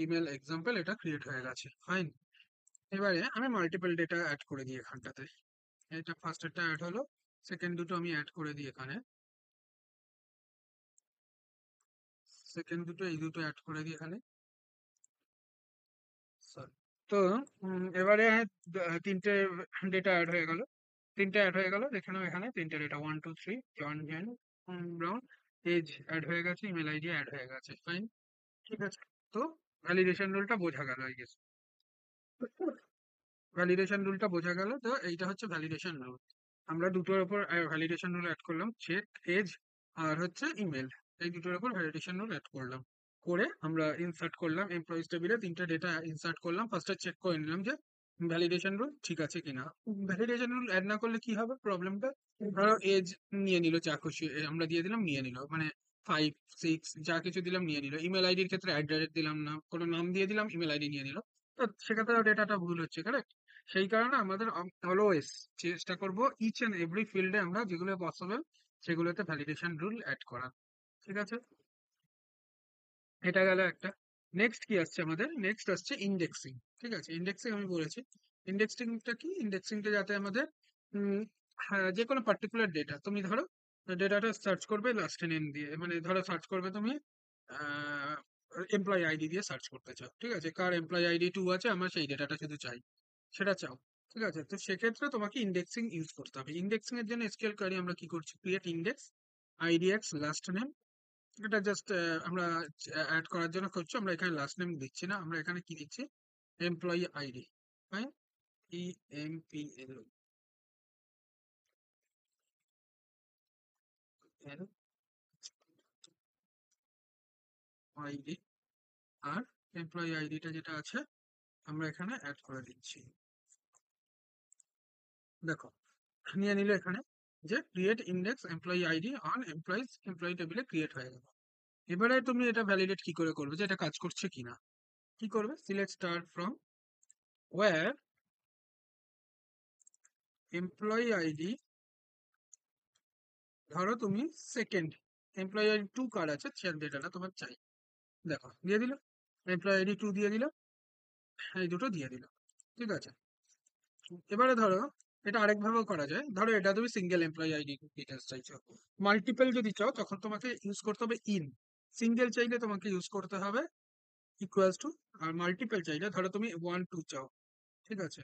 email example, এটা ক্রিয়েট হয়ে গেছে, ফাইন। এবারে আমি মাল্টিপল ডেটা অ্যাড করে দিই এখানটাতে। এটা ফার্স্ট একটা অ্যাড হলো, সেকেন্ড দুটো আমি অ্যাড করে দিই এখানে, সেকেন্ড দুটো এই দুটো অ্যাড করে দিই এখানে, সরি। তো এবারে তিনটে ডেটা অ্যাড হয়ে গেল, তিনটে অ্যাড হয়ে গেল, দেখে নাও এখানে তিনটে ডেটা 1 2 3 জন জেন ব্রাউন, এজ অ্যাড হয়ে গেছে, ইমেল আইডি অ্যাড হয়ে গেছে, ফাইন, ঠিক আছে। তো ভ্যালিডেশন রুলটা বোঝা গেল, আই গেস ভ্যালিডেশন রুলটা বোঝা গেল। তো এইটা হচ্ছে ভ্যালিডেশন রুল। আমরা দুটোর উপর ভ্যালিডেশন রুল অ্যাড করলাম, চেক এজ আর হচ্ছে ইমেল, এই দুটোর উপর ভ্যালিডেশন রুল অ্যাড করলাম, করে আমরা ইনসার্ট করলাম এমপ্লয়িজ টেবিলে, তিনটে ডেটা ইনসার্ট করলাম, ফার্স্টে চেক করে নিলাম যে ভ্যালিডেশন রুল ঠিক আছে কিনা। ভ্যালিডেশন রুল অ্যাড না করলে কি হবে প্রবলেমটা, ধরো এজ নিয়ে নিল, যা খুশি আমরা দিয়ে দিলাম নিয়ে নিল, মানে 5 6 যা কিছু দিলাম নিয়ে নিল। ইমেল আইডির ক্ষেত্রে দিলাম না, কোনো নাম দিয়ে দিলাম, ইমেল আইডি নিয়ে নিল, তো সেক্ষেত্রে ডেটাটা ভুল হচ্ছে, কারেক্ট। সেই কারণে আমাদের অলওয়েজ চেষ্টা করব ইচ এন্ড এভরি ফিল্ডে আমরা যেগুলো পসিবল সেগুলোতে ভ্যালিডেশন রুল অ্যাড করা, ঠিক আছে। এটা গেল একটা। নেক্সট কি আসছে আমাদের, নেক্সট আসছে ইন্ডেক্সিং, ঠিক আছে। ইন্ডেক্সিং আমি বলেছি, ইন্ডেক্সিংটা কি, ইন্ডেক্সিংটা যাতে আমাদের হ্যাঁ, যে কোনো পার্টিকুলার ডেটা তুমি ধরো ডেটাটা সার্চ করবে লাস্ট নেম দিয়ে, মানে ধরো সার্চ করবে তুমি এমপ্লয়ি আইডি দিয়ে সার্চ করতে চাও, ঠিক আছে, কার এমপ্লয়ি আইডি 2 আছে, আমার সেই ডেটাটা শুধু চাই, সেটা চাও, ঠিক আছে। তো সেক্ষেত্রে তোমাকে ইন্ডেক্সিং ইউজ করতে হবে। ইন্ডেক্সিং এর জন্য এসকিউএল কোয়েরি আমরা কি করছি, ক্রিয়েট ইন্ডেক্স আইডিএক্স লাস্ট নেম। এটা জাস্ট আমরা অ্যাড করার জন্য করছি, আমরা এখানে লাস্ট নেম দিচ্ছি না, আমরা এখানে কি দিচ্ছি, employee ID, fine, EMPL ID, আর এমপ্লয়ি আইডিটা যেটা আছে আমরা এখানে অ্যাড করে দিচ্ছি, দেখো নিয়ে নিল এখানে যে create index employee ID on employee টেবিলে ক্রিয়েট হয়ে গেল। এবারে তুমি এটা ভ্যালিডেট কি করে করবে যে এটা কাজ করছে কিনা? কি করবে? Select start from where employee ID, ধরো তুমি সেকেন্ড এমপ্লয়ি আইডি 2 কার্ড আছে, সেই ডেটাটা তোমার চাই। দেখো দিয়ে দিল, এমপ্লয়ি আইডি 2 দিয়ে দিল, এই দুটো দিয়ে দিল। ঠিক আছে, এবারে ধরো এটা আরেকভাবেও করা যায়। ধরো এটা তুমি সিঙ্গেল এমপ্লয়ি আইডি ডিটেলস চাইছো, মাল্টিপল যদি চাও তখন তোমাকে ইউজ করতে হবে ইন, সিঙ্গেল চাইলে তোমাকে ইউজ করতে হবে ইকুয়ালস টু, আর মাল্টিপল চাইলে ধরো তুমি 1 2 চাও, ঠিক আছে,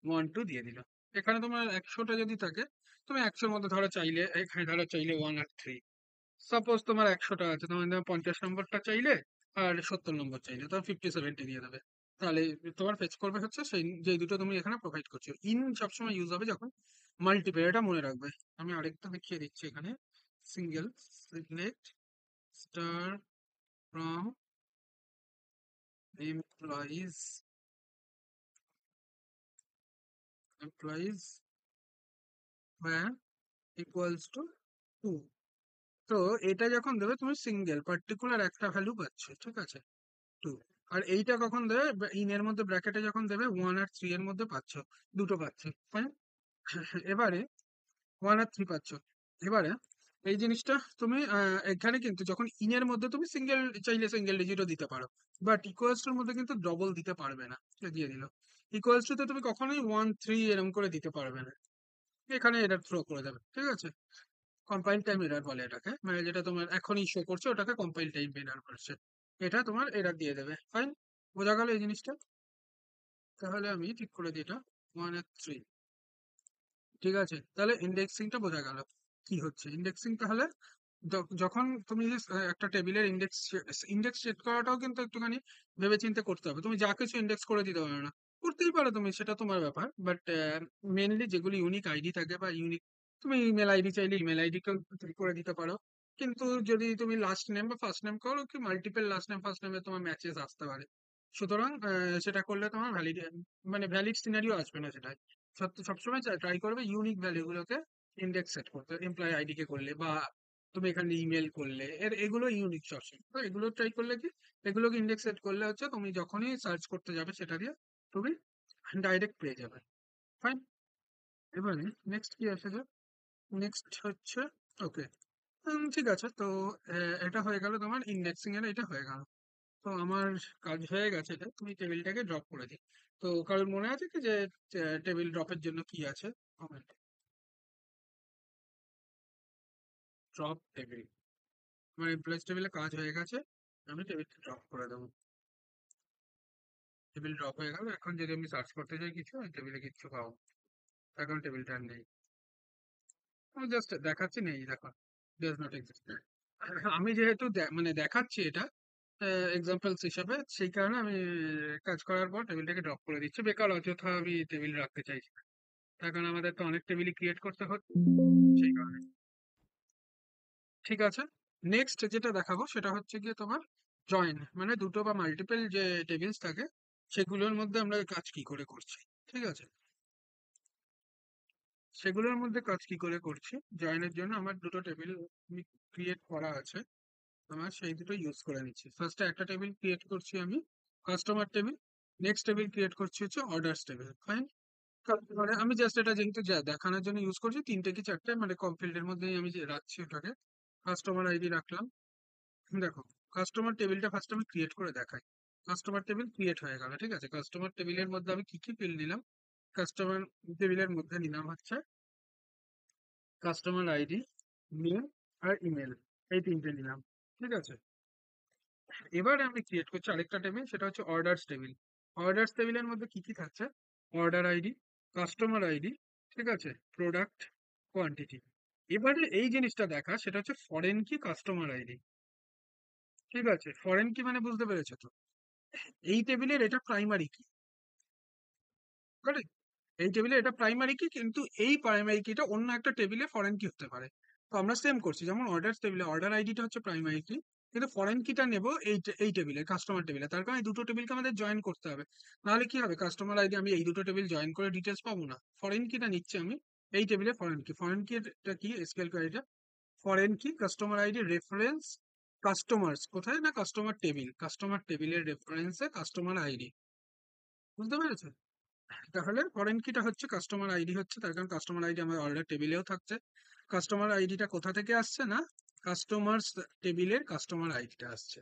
1 2 দিয়ে দিল। এখানে তোমার 100টা যদি থাকে, তুমি 100-র মধ্যে ধরো চাইলে, এখানে ধরো চাইলে 1 আর 3, সাপোজ তোমার 100টা আছে, তোমার 50 নম্বরটা চাইলে আর 70 নম্বর চাইলে, তখন 50 70 দিয়ে দেবে। তাহলে তোমার ফেচ করবে হচ্ছে সেই যে দুটো তুমি এখানে প্রোভাইড করছো। ইন সবসময় ইউজ হবে যখন মাল্টিপল, এটা মনে রাখবে। আমি আরেকটা দেখিয়ে দিচ্ছি এখানে, single select star from employees employees where equals to 2। তো এটা যখন দেবে তুমি সিঙ্গেল পার্টিকুলার একটা ভ্যালু পাচ্ছে, ঠিক আছে, 2। আর এইটা কখন দেবে? ইন এর মধ্যে ব্র্যাকেটে যখন দেবে 1 আর 3 এর মধ্যে পাচ্ছ, দুটো পাচ্ছ, ফাইন। এবারে 1 আর 3 পাচ্ছ। এবারে এই জিনিসটা তুমি এখানে কিন্তু যখন ইনের মধ্যে তুমি সিঙ্গেল চাইলে সিঙ্গেল ডিজিটও দিতে পারো, বাট ইকুয়ালস টুর মধ্যে কিন্তু ডবল দিতে পারবে না। এটা দিয়ে দিল। ইকুয়ালস টু তে তুমি কখনোই 1 3 এরকম করে দিতে পারবে না, এখানে এটা থ্রো করে দেবে, ঠিক আছে। কম্পাইল টাইম এরর বলে এটাকে, মানে যেটা তোমার এখনই শো করছে ওটাকে কম্পাইল টাইম এরর করছে, এটা তোমার এরর দিয়ে দেবে, ফাইন। বোঝা গেল এই জিনিসটা? তাহলে আমি ঠিক করে দিই এটা 1 আর 3, ঠিক আছে। তাহলে ইন্ডেক্সিংটা বোঝা গেল কি হচ্ছে। ইন্ডেক্সিং তাহলে যখন তুমি যে একটা টেবিলের ইন্ডেক্স সেট করাটাও কিন্তু একটুখানি ভেবেচিন্তে করতে হবে। তুমি যা কিছু ইন্ডেক্স করে দিতে পারো না, করতেই পারো তুমি, সেটা তোমার ব্যাপার, বাট মেনলি যেগুলি ইউনিক আইডি থাকে বা ইউনিক, তুমি ইমেল আইডি চাইলে ইমেল আইডি কেও করে দিতে পারো। কিন্তু যদি তুমি লাস্ট নেম বা ফার্স্ট নেম করো, কি মাল্টিপল লাস্ট নেম ফার্স্ট নেমে তোমার ম্যাচেস আসতে পারে, সুতরাং সেটা করলে তোমার ভ্যালিড, মানে ভ্যালিড সিনারিও আসবে না সেটাই। সবসময় ট্রাই করবে ইউনিক ভ্যালু গুলোকে ইন্ডেক্স সেট করতে, এমপ্লয়ি আইডি কে করলে বা তুমি এখানে ইমেল করলে, এগুলো ইউনিক সবসময়, তো এগুলো ট্রাই করলে কি, এগুলোকে ইন্ডেক্স সেট করলে হচ্ছে তুমি যখনই সার্চ করতে যাবে সেটা দিয়ে তুমি ডাইরেক্ট পেয়ে যাবে, ফাইন। এবারে নেক্সট কি আসে যে, নেক্সট হচ্ছে, ওকে, ঠিক আছে। তো এটা হয়ে গেল তোমার ইন্ডেক্সিং এর, এটা হয়ে গেল। তো আমার কাজ হয়ে গেছে, এটা তুমি টেবিলটাকে ড্রপ করে দিই। তো কারোর মনে আছে কি যে টেবিল ড্রপের জন্য কি আছে? কমেন্ট ড্রপ টেবিল, আমার এমপ্লয়েজ টেবিলে কাজ হয়ে গেছে, আমি টেবিলটা ড্রপ করে দেবো। টেবিল ড্রপ হয়ে গেল। এখন যদি আমি সার্চ করতে যাই কিছু, আমি টেবিলে কিচ্ছু পাবো না, এখন টেবিলটা আর নেই। আমি জাস্ট দেখাচ্ছি, নেই, দেখো, ডাজ নট এক্সিস্ট। আমি যেহেতু মানে দেখাচ্ছি এটা এক্সাম্পলস হিসাবে, সেই কারণে আমি কাজ করার পর টেবিলটাকে ড্রপ করে দিচ্ছি। বেকার অযথা আমি টেবিল রাখতে চাইছি না, তার কারণ আমাদের তো অনেক টেবিলই ক্রিয়েট করতে হচ্ছে, সেই কারণে। ঠিক আছে, নেক্সট যেটা দেখাবো সেটা হচ্ছে গিয়ে তোমার জয়েন, মানে দুটো বা মাল্টিপল যে টেবিলস থাকে সেগুলোর মধ্যে আমরা কাজ কি করে করছি, ঠিক আছে। সেগুলোর মধ্যে কাজ কি করে করছি, জয়েনের জন্য আমার দুটো টেবিল ক্রিয়েট করা আছে, আমার সেই দুটো ইউজ করে নিচ্ছি। ফার্স্টে একটা টেবিল ক্রিয়েট করছি আমি, customer table. Next table create করছি হচ্ছে অর্ডার্স টেবিল, ফাইন। মানে আমি জাস্ট এটা যেহেতু দেখানোর জন্য ইউজ করছি, 3টে কি 4টে মানে কম ফিল্ডের মধ্যেই আমি যে রাখছি ওটাকে। কাস্টমার আইডি রাখলাম। দেখো, কাস্টমার টেবিলটা ফার্স্ট আমি ক্রিয়েট করে দেখাই। কাস্টমার টেবিল ক্রিয়েট হয়ে গেল, ঠিক আছে। কাস্টমার টেবিলের মধ্যে আমি কি কি ফিল্ড নিলাম? কাস্টমার টেবিলের মধ্যে নিলাম হচ্ছে কাস্টমার আইডি, নেম আর ইমেল, এই 3টে নিলাম, ঠিক আছে। এবার আমি ক্রিয়েট করছি আরেকটা টেবিল, সেটা হচ্ছে অর্ডার্স টেবিল। অর্ডার্স টেবিলের মধ্যে কি কি থাকছে? অর্ডার আইডি, কাস্টমার আইডি, ঠিক আছে, প্রোডাক্ট, কোয়ান্টিটি। এবারে এই জিনিসটা দেখা, সেটা হচ্ছে ফরেন কি কাস্টমার আইডি, ঠিক আছে। ফরেন কি মানে বুঝতে পেরেছো তো? এই টেবিলের এটা প্রাইমারি কি, কারেক্ট? এই টেবিলে এটা প্রাইমারি কি, কিন্তু এই প্রাইমারি কিটা অন্য একটা টেবিলে ফরেন কি হতে পারে। তো আমরা সেম করছি, যেমন অর্ডার টেবিলে অর্ডার আইডিটা হচ্ছে প্রাইমারি কি, কিন্তু ফরেন কিটা নেব এই টেবিলে, কাস্টমার টেবিলে। তার কারণ এই দুটো টেবিলকে আমাদের জয়েন করতে হবে। নাহলে কি হবে, কাস্টমার আইডি আমি এই দুটো টেবিল জয়েন করে ডিটেলস পাবো না। ফরেন কিটা নিচ্ছি আমি এই টেবিলে, ফরেন কি, ফরেন কিটা কি এসকিউএল কোয়েরিটা, foreign key customer ID reference customers, কোথায় না কাস্টমার টেবিল, কাস্টমার টেবিলের রেফারেন্সে কাস্টমার আইডি। বুঝতে পেরেছো? তাহলে ফরেন কিটা হচ্ছে কাস্টমার আইডি হচ্ছে, তার কারণ কাস্টমার আইডি আমার অর্ডার টেবিলেও থাকছে। কাস্টমার আইডিটা কোথা থেকে আসছে না, কাস্টমার্স টেবিলের কাস্টমার আইডিটা আসছে।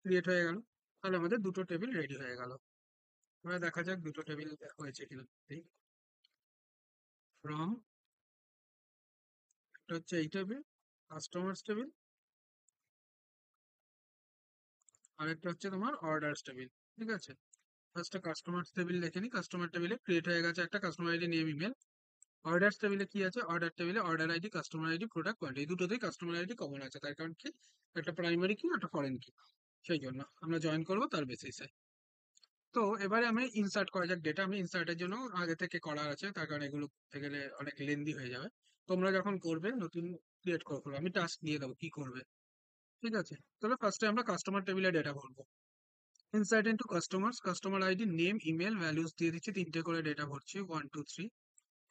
ক্রিয়েট হয়ে গেল। তাহলে আমাদের দুটো টেবিল রেডি হয়ে গেল। এবার দেখা যাক দুটো টেবিল হয়েছে কিনা। ফ্রম, এটা হচ্ছে এই টেবিল, কাস্টমার্স টেবিল, আর একটা হচ্ছে তোমার অর্ডার্স টেবিল। ঠিক আছে, ফার্স্টে কাস্টমার্স টেবিল দেখে নি। কাস্টমার টেবিলে ক্রিয়েট হয়ে গেছে একটা customer ID, name, email. Orders টেবিলে কি আছে, অর্ডার টেবিলে order ID, customer ID, product quantity, এই দুটোতেই কাস্টমার আইডি কমন আছে। তার কারণ কি, একটা প্রাইমারি কি একটা ফরেন কি, সেই জন্য আমরা জয়েন করবো তার বেসিসে। তো এবারে আমি ইনসার্ট করা যাক ডেটা। আমি ইনসার্টের জন্য আগে থেকে করা আছে, তার কারণ এগুলো করতে গেলে অনেক লেন্দি হয়ে যাবে। তোমরা যখন করবে নতুন ক্রিয়েট করে করবে, আমি টাস্ক দিয়ে দেবো কি করবে। ঠিক আছে, তাহলে ফার্স্টে আমরা কাস্টমার টেবিলে ডেটা ভরবো। Insert into customers, customer ID, name, email, values দিয়ে দিচ্ছি, তিনটে করে ডেটা ভরছি, 1 2 3।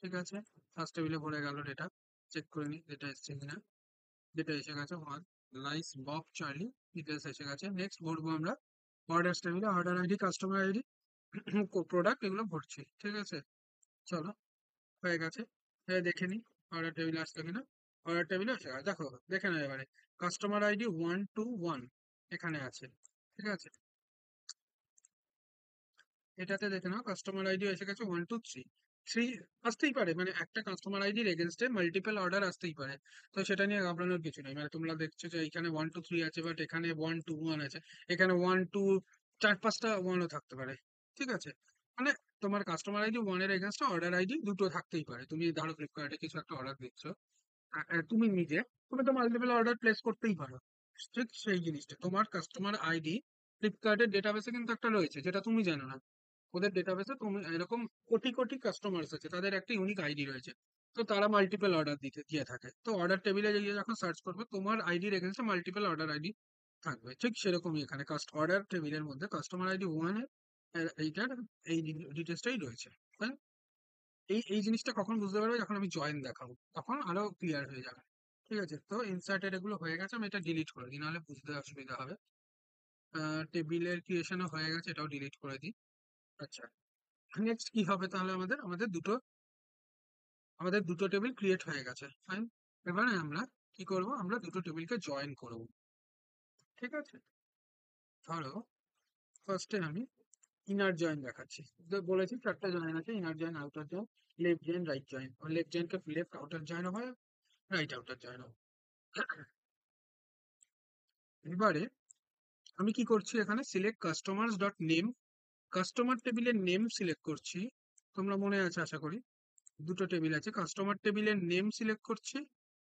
ঠিক আছে, ফার্স্ট টেবিলে ভরে গেল ডেটা। চেক করে নিই ডেটা এসছে কিনা। ডেটা এসে গেছে, 1 নাইস বব চার্লি, ডিটেলস এসে গেছে। নেক্সট ভরবো আমরা অর্ডার টেবিলে, order ID, customer ID, product, এগুলো ভরছি। ঠিক আছে, চলো, হয়ে গেছে। দেখে নিই অর্ডার টেবিলে আসছে কিনা। অর্ডার টেবিলে এসে গেছে, দেখো দেখে নাও এবারে। কাস্টমার আইডি 1 2 1 এখানে আছে। ঠিক আছে, এটাতে দেখে নাও কাস্টমার আইডি এসে গেছে 1 2 3। থ্রি আসতেই পারে, মানে একটা কাস্টমার আইডির এগেনস্টে মাল্টিপল অর্ডার আসতেই পারে। তো সেটা নিয়ে ঘাবড়ানোর কিছু নেই। মানে তোমরা দেখছো যে এখানে 1 2 3 আছে, বাট এখানে 1 2 1 আছে, এখানে 1 2 4 5টা 1ও থাকতে পারে। ঠিক আছে, মানে তোমার কাস্টমার আইডি 1 এর এগেনস্টে অর্ডার আইডি দুটো থাকতেই পারে। তুমি ধরো ফ্লিপকার্টে কিছু একটা অর্ডার দিচ্ছ, তুমি নিজে, তুমি তো মাল্টিপল অর্ডার প্লেস করতেই পারো। ঠিক সেই জিনিসটা তোমার কাস্টমার আইডি ফ্লিপকার্টের ডেটাবেসে কিন্তু একটা রয়েছে, যেটা তুমি জানো না। ওদের ডেটাবেসে তুমি এরকম কোটি কোটি কাস্টমার্স আছে, তাদের একটা ইউনিক আইডি রয়েছে। তো তারা মাল্টিপল অর্ডার দিয়ে থাকে। তো অর্ডার টেবিলে গিয়ে যখন সার্চ করবে, তোমার আইডির এগেন্সে মাল্টিপল অর্ডার আইডি থাকবে। ঠিক সেরকমই এখানে অর্ডার টেবিলের মধ্যে কাস্টমার আইডি 1 এর এইটার এই ডিটেলসটাই রয়েছে। Fine? এই জিনিসটা কখন বুঝতে পারবে, যখন আমি জয়েন দেখাবো, তখন আরো ক্লিয়ার হয়ে যাবে। ঠিক আছে, তো ইনসার্টেড এগুলো হয়ে গেছে, আমি এটা ডিলিট করে দিই, নাহলে বুঝতে অসুবিধা হবে। টেবিলের ক্রিয়েশনও হয়ে গেছে, এটাও ডিলিট করে দিই। আচ্ছা, নেক্সট কি হবে তাহলে, আমাদের দুটো টেবিল ক্রিয়েট হয়ে গেছে। ফাইন, এবারে আমরা কি করব, আমরা দুটো টেবিলকে জয়েন করব। ঠিক আছে, ধরো ফার্স্টে আমি ইনার জয়েন দেখাচ্ছি। তো বলেছি চারটা জয়েন আছে, inner join, outer join, left join, right join. Left জয়েনকে লেফট আউটার জয়েন হয়, রাইট আউটার জয়েন হয়। এবারে আমি কি করছি, এখানে select customers dot name, customer টেবিলের নেম সিলেক্ট করছি। তোমরা মনে আছে আশা করি, দুটো টেবিল আছে, কাস্টমার টেবিলের নেম সিলেক্ট করছি,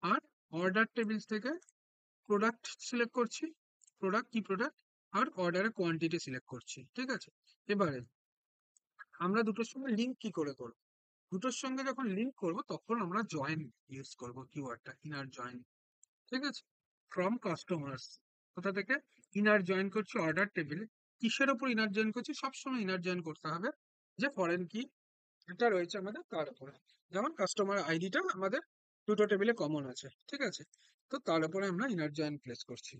আর অর্ডার টেবিল থেকে প্রোডাক্ট সিলেক্ট করছি, প্রোডাক্ট কি প্রোডাক্ট, আর অর্ডারের কোয়ান্টিটি সিলেক্ট করছি। ঠিক আছে, এবারে আমরা দুটোর সঙ্গে লিঙ্ক কি করে করব, দুটোর সঙ্গে যখন লিঙ্ক করব তখন আমরা জয়েন ইউজ করব, কিওয়ার্ডটা ইনার জয়েন। ঠিক আছে, ফ্রম কাস্টমার্স, কোথা থেকে, ইনার জয়েন করছি অর্ডার টেবিলে। কিসের ওপর ইনার জয়েন করছি, সবসময় ইনার জয়েন করতে হবে যে ফরেন কি এটা রয়েছে আমাদের তার উপরে। যেমন কাস্টমার আইডিটা আমাদের দুটো টেবিলে কমন আছে। ঠিক আছে, তো তার উপরে আমরা ইনার জয়েন প্লেস করছি।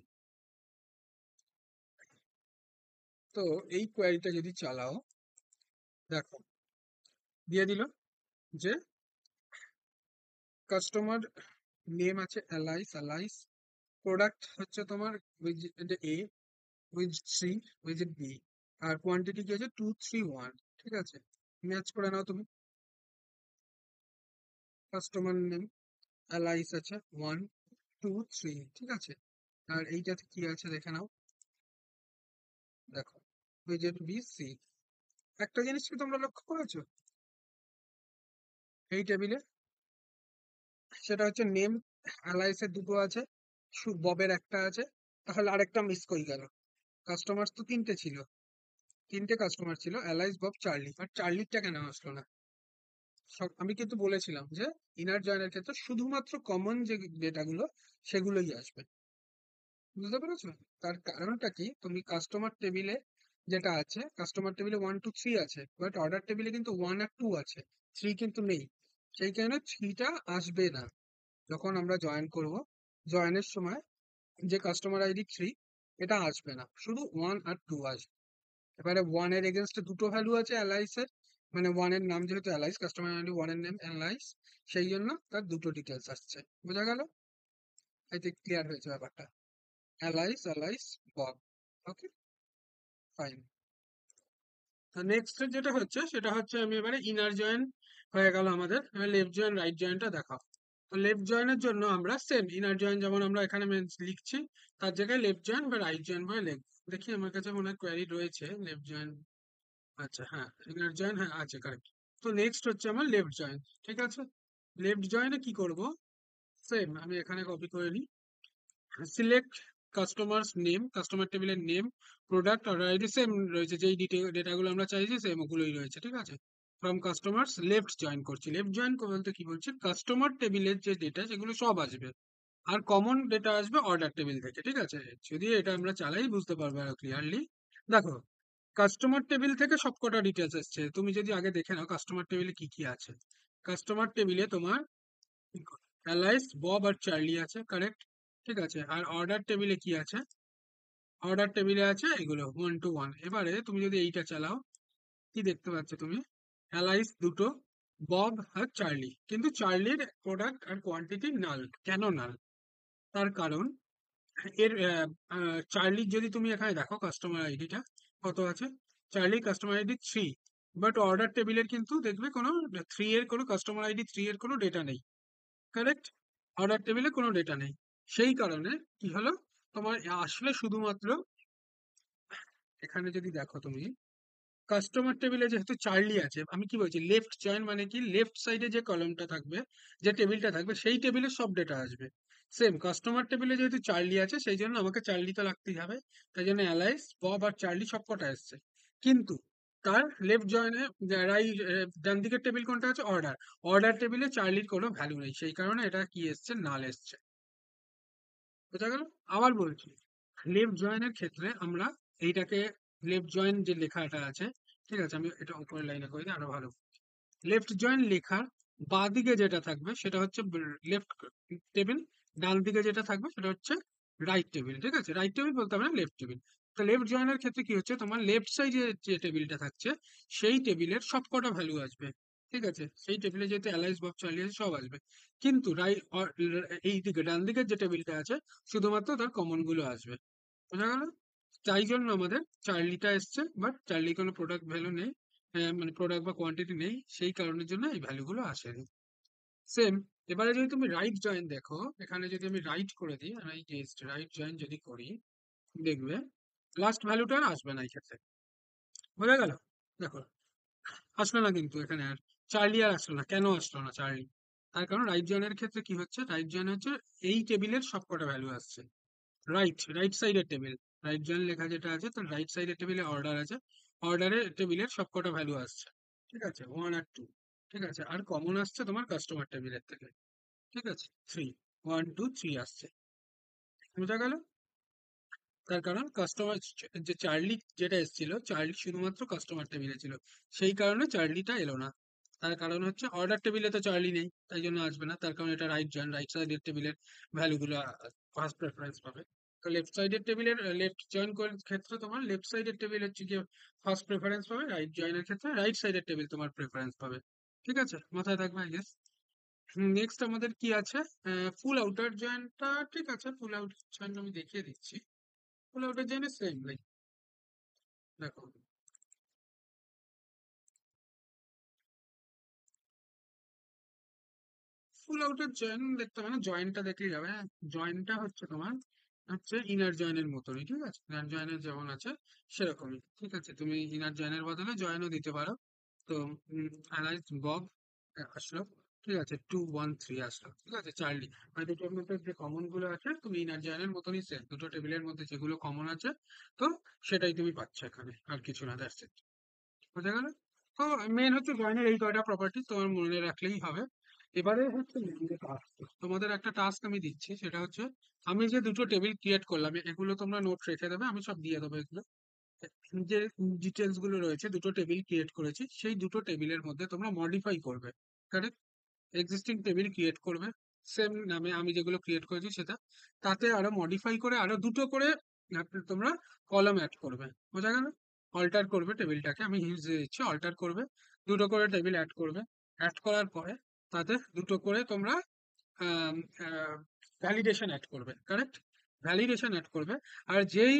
তো এই কোয়েরিটা যদি চালাও, দেখো দিয়ে দিল যে কাস্টমার নেম আছে অ্যালাইস, প্রোডাক্ট হচ্ছে তোমার with A, with 3, with B, আর কোয়ান্টিটি কি আছে 2 3 1। ঠিক আছে, ম্যাচ করে নাও তুমি। কাস্টমার নেম অ্যালাইস আছে 1 2 3। ঠিক আছে, আর এইটাতে কি আছে দেখে নাও, দেখো উইথ বি সি। একটা জিনিস কি তোমরা লক্ষ্য করেছো এই টেবিলে, সেটা হচ্ছে নেম অ্যালাইসের দুটো আছে, ববের একটা আছে, তাহলে আরেকটা মিস করে গেল। কাস্টমার তো তিনটে ছিল, তিনটে কাস্টমার ছিল, অ্যালাইস, বব, চার্লি, আর চার্লিটা কেন আসলো না। আমি কিন্তু বলেছিলাম যে ইনার জয়েনের ক্ষেত্রে শুধুমাত্র কমন যে ডেটাগুলো সেগুলোই আসবে। বুঝতে পেরেছো? তার কারণটা কি, তুমি কাস্টমার টেবিলে যেটা আছে, কাস্টমার টেবিলে 1 2 3 আছে, বাট অর্ডার টেবিলে কিন্তু 1 আর 2 আছে, 3 কিন্তু নেই। সেই কারণে 3টা আসবে না যখন আমরা জয়েন করব। জয়েনের সময় যে কাস্টমার আইডি 3, এটা আসবে না, শুধু 1 আর 2 আসবে। এবারে 1 এর এগেনস্টে দুটো ভ্যালু আছে অ্যালাইসের, মানে 1 এর নাম যেহেতু অ্যালাইস, কাস্টমার আইডি 1 এর নেম অ্যালাইস, সেই জন্য তার দুটো ডিটেলস আসছে। বোঝা গেল? আই থিঙ্ক ক্লিয়ার হয়েছে ব্যাপারটা। Alice, Alice, Bob. Okay, fine. Next যেটা হচ্ছে সেটা হচ্ছে, আমি এবারে ইনার জয়েন হয়ে গেল আমাদের, লেফট জয়েন রাইট জয়েনটা দেখাও। তো লেফট জয়েনের জন্য আমরা সেম ইনার জয়েন যেমন আমরা এখানে লিখছি, তার জায়গায় লেফট জয়েন বা রাইট জয়েন বলে লিখব। দেখি আমার কাছে মনে হয় কোয়ারি রয়েছে লেফট জয়েন। আচ্ছা হ্যাঁ, ইনার জয়েন হ্যাঁ আছে, কারেক্ট। তো নেক্সট হচ্ছে আমার লেফট জয়েন। ঠিক আছে, লেফট জয়েনে কি করব, সেম আমি এখানে কপি করে নিই। সিলেক্ট কাস্টমার্স নেম, কাস্টমার টেবিলের name, product order ID same রয়েছে, যেই ডেটাগুলো আমরা চাইছি সেম ওগুলোই রয়েছে। ঠিক আছে, ফ্রম কাস্টমার্স লেফট জয়েন করছি। লেফট জয়েন বলতে কি বলছি, কাস্টমার টেবিলের যে ডেটা সেগুলো সব আসবে, আর কমন ডেটা আসবে অর্ডার টেবিল থেকে। ঠিক আছে, যদি এটা আমরা চালাই বুঝতে পারবো আরো ক্লিয়ারলি। দেখো, কাস্টমার টেবিল থেকে সবকটা ডিটেলস এসছে, তুমি যদি আগে দেখে নাও কাস্টমার টেবিলে কি কি আছে। কাস্টমার টেবিলে তোমার অ্যালাইস, বব আর চার্লি আছে, কারেক্ট। ঠিক আছে, আর অর্ডার টেবিলে কি আছে, অর্ডার টেবিলে আছে এগুলো 1 to 1। এবারে তুমি যদি এইটা চালাও, কি দেখতে পাচ্ছ তুমি, অ্যালাইস দুটো, বব আর চার্লি, কিন্তু চার্লির প্রোডাক্ট আর কোয়ান্টিটি নাল। কেন নাল? তার কারণ এর চার্লির যদি তুমি এখানে দেখো কাস্টমার আইডিটা কত আছে, Charlie customer ID 3, but order টেবিলের কিন্তু দেখবে কোনো 3 এর কোনো কাস্টমার আইডি 3 এর কোনো ডেটা নেই, কারেক্ট। অর্ডার টেবিলে কোনো ডেটা নেই, সেই কারণে কি হলো, তোমার আসলে শুধুমাত্র এখানে যদি দেখো তুমি, কাস্টমার টেবিলে যেহেতু চার্লি আছে, আমি কি বলছি, লেফট জয়েন মানে কি, লেফট সাইডে যে কলামটা থাকবে, যে টেবিলটা থাকবে, সেই টেবিলে সব ডেটা আসবে। সেম কাস্টমার টেবিলে যেহেতু চার্লি আছে, সেই জন্য আমাকে চার্লি তো রাখতেই হবে, তাই জন্য অ্যালাইস, বব আর চার্লি সব কটা এসছে। কিন্তু তার লেফট জয়েনে রাইট, ডান দিকের টেবিল কোনটা আছে, অর্ডার, অর্ডার টেবিলে চার্লির কোনো ভ্যালু নেই, সেই কারণে এটা কি এসছে, নাল এসছে। বোঝা গেল? আবার বলছি, লেফট জয়েনের ক্ষেত্রে আমরা এইটাকে, লেফট জয়েন যে লেখাটা আছে, ঠিক আছে আমি এটা উপরের লাইনে করে দিই আরো ভালো। লেফট জয়েন লেখার বাঁ দিকে যেটা থাকবে সেটা হচ্ছে লেফট টেবিল, ডান দিকে যেটা থাকবে সেটা হচ্ছে রাইট টেবিল। ঠিক আছে, রাইট টেবিল বলতে হবে না, লেফট টেবিল। তো লেফট জয়েনের ক্ষেত্রে কি হচ্ছে, তোমার লেফট সাইডে যে টেবিলটা থাকছে, সেই টেবিলের সবকটা ভ্যালু আসবে। ঠিক আছে, সেই টেবিলে যেহেতু অ্যালাইস, বব, চার্লি আছে, সব আসবে। কিন্তু এই দিকে ডান দিকের যে টেবিলটা আছে, শুধুমাত্র তার কমন গুলো আসবে। বোঝা গেল? তাই জন্য আমাদের চার্লিটা এসছে, বাট চার্লি কোনো প্রোডাক্ট ভ্যালু নেই, মানে প্রোডাক্ট বা কোয়ান্টিটি নেই, সেই কারণের জন্য এই ভ্যালুগুলো আসেনি। সেম, এবারে যদি তুমি রাইট জয়েন দেখো, এখানে যদি আমি রাইট করে দিই, রাইট জয়েন যদি করি, দেখবে লাস্ট ভ্যালুটা আর আসবে না এই ক্ষেত্রে। বোঝা গেল? দেখো, আসলো না কিন্তু এখানে আর, চার্লি আর আসলো না। কেন আসলো না চার্লি? তার কারণ রাইট জয়েনের ক্ষেত্রে কি হচ্ছে, রাইট জয়েন হচ্ছে এই টেবিলের সবকটা ভ্যালু আসছে। রাইট, রাইট সাইডের টেবিল, রাইট জয়েন লেখা যেটা আছে তার রাইট সাইডের টেবিলে অর্ডার আছে, অর্ডারের টেবিলের সবকটা ভ্যালু আসছে। ঠিক আছে, 1 আর 2। ঠিক আছে, আর কমন আসছে তোমার কাস্টমার টেবিলের থেকে। ঠিক আছে, 3, 1 2 3 আসছে। বোঝা গেল? তার কারণ কাস্টমার, যে চার্লি যেটা এসেছিল, চার্লি শুধুমাত্র কাস্টমার টেবিলে ছিল, সেই কারণে চার্লিটা এলো না। তার কারণ হচ্ছে অর্ডার টেবিলে তো চার্লি নেই, তাই জন্য আসবে না। তার কারণ এটা রাইট জয়েন, রাইট সাইডের টেবিলের ভ্যালুগুলো ফার্স্ট প্রেফারেন্স পাবে। তো লেফট সাইডের টেবিলের, লেফট জয়েন করার ক্ষেত্রে তোমার লেফট সাইডের টেবিল হচ্ছে গিয়ে ফার্স্ট প্রেফারেন্স পাবে, রাইট জয়েনের ক্ষেত্রে রাইট সাইডের টেবিল তোমার প্রেফারেন্স পাবে। ঠিক আছে, মাথায় থাকবে আই গেস। নেক্সট আমাদের কি আছে, ফুল আউটার জয়েনটা। ঠিক আছে, ফুল আউটার জয়েন আমি দেখিয়ে দিচ্ছি। ফুল আউটার জয়েন সেম, লাইক দেখো, ফুল আউটের জয়েন দেখতে হবে না, জয়েনটা দেখলেই যাবে। জয়েনটা হচ্ছে তোমার, হচ্ছে ইনার জয়েনের মতনই। ঠিক আছে, ইনার জয়েনের যেমন আছে সেরকমই। ঠিক আছে, তুমি ইনার জয়েনের বদলে জয়েনও দিতে পারো। তো অ্যালাইস, বব আসলো। ঠিক আছে, 2 1 3 আসলো। ঠিক আছে, চার্লি, মানে দুটোর মধ্যে যে কমন গুলো আছে, তুমি ইনার জয়েনের মতনই সেম, দুটো টেবিলের মধ্যে যেগুলো কমন আছে, তো সেটাই তুমি পাচ্ছ এখানে, আর কিছু না, দ্যাটস ইট। বোঝা গেল? তো মেন হচ্ছে জয়েনের এই কয়টা প্রপার্টি তোমার মনে রাখলেই হবে। এবারে হচ্ছে টাস্ক, তোমাদের একটা টাস্ক আমি দিচ্ছি, সেটা হচ্ছে আমি যে দুটো টেবিল ক্রিয়েট করলাম এগুলো তোমরা নোট রেখে দেবে, আমি সব দিয়ে দেবো এগুলো। যে ডিটেলস গুলো রয়েছে, দুটো টেবিল ক্রিয়েট করেছি, সেই দুটো টেবিলের মধ্যে তোমরা মডিফাই করবে। কারেক্ট? এক্সিস্টিং টেবিল ক্রিয়েট করবে সেম নামে আমি যেগুলো ক্রিয়েট করেছি সেটা, তাতে আরো মডিফাই করে আরো দুটো করে তোমরা কলাম অ্যাড করবে। বোঝা গেল? অল্টার করবে টেবিলটাকে, আমি হিন্টস দিয়ে দিচ্ছি, অল্টার করবে, দুটো করে টেবিল অ্যাড করবে। অ্যাড করার পরে তাতে দুটো করে তোমরা ভ্যালিডেশন অ্যাড করবে। কারেক্ট? ভ্যালিডেশন অ্যাড করবে। আর যেই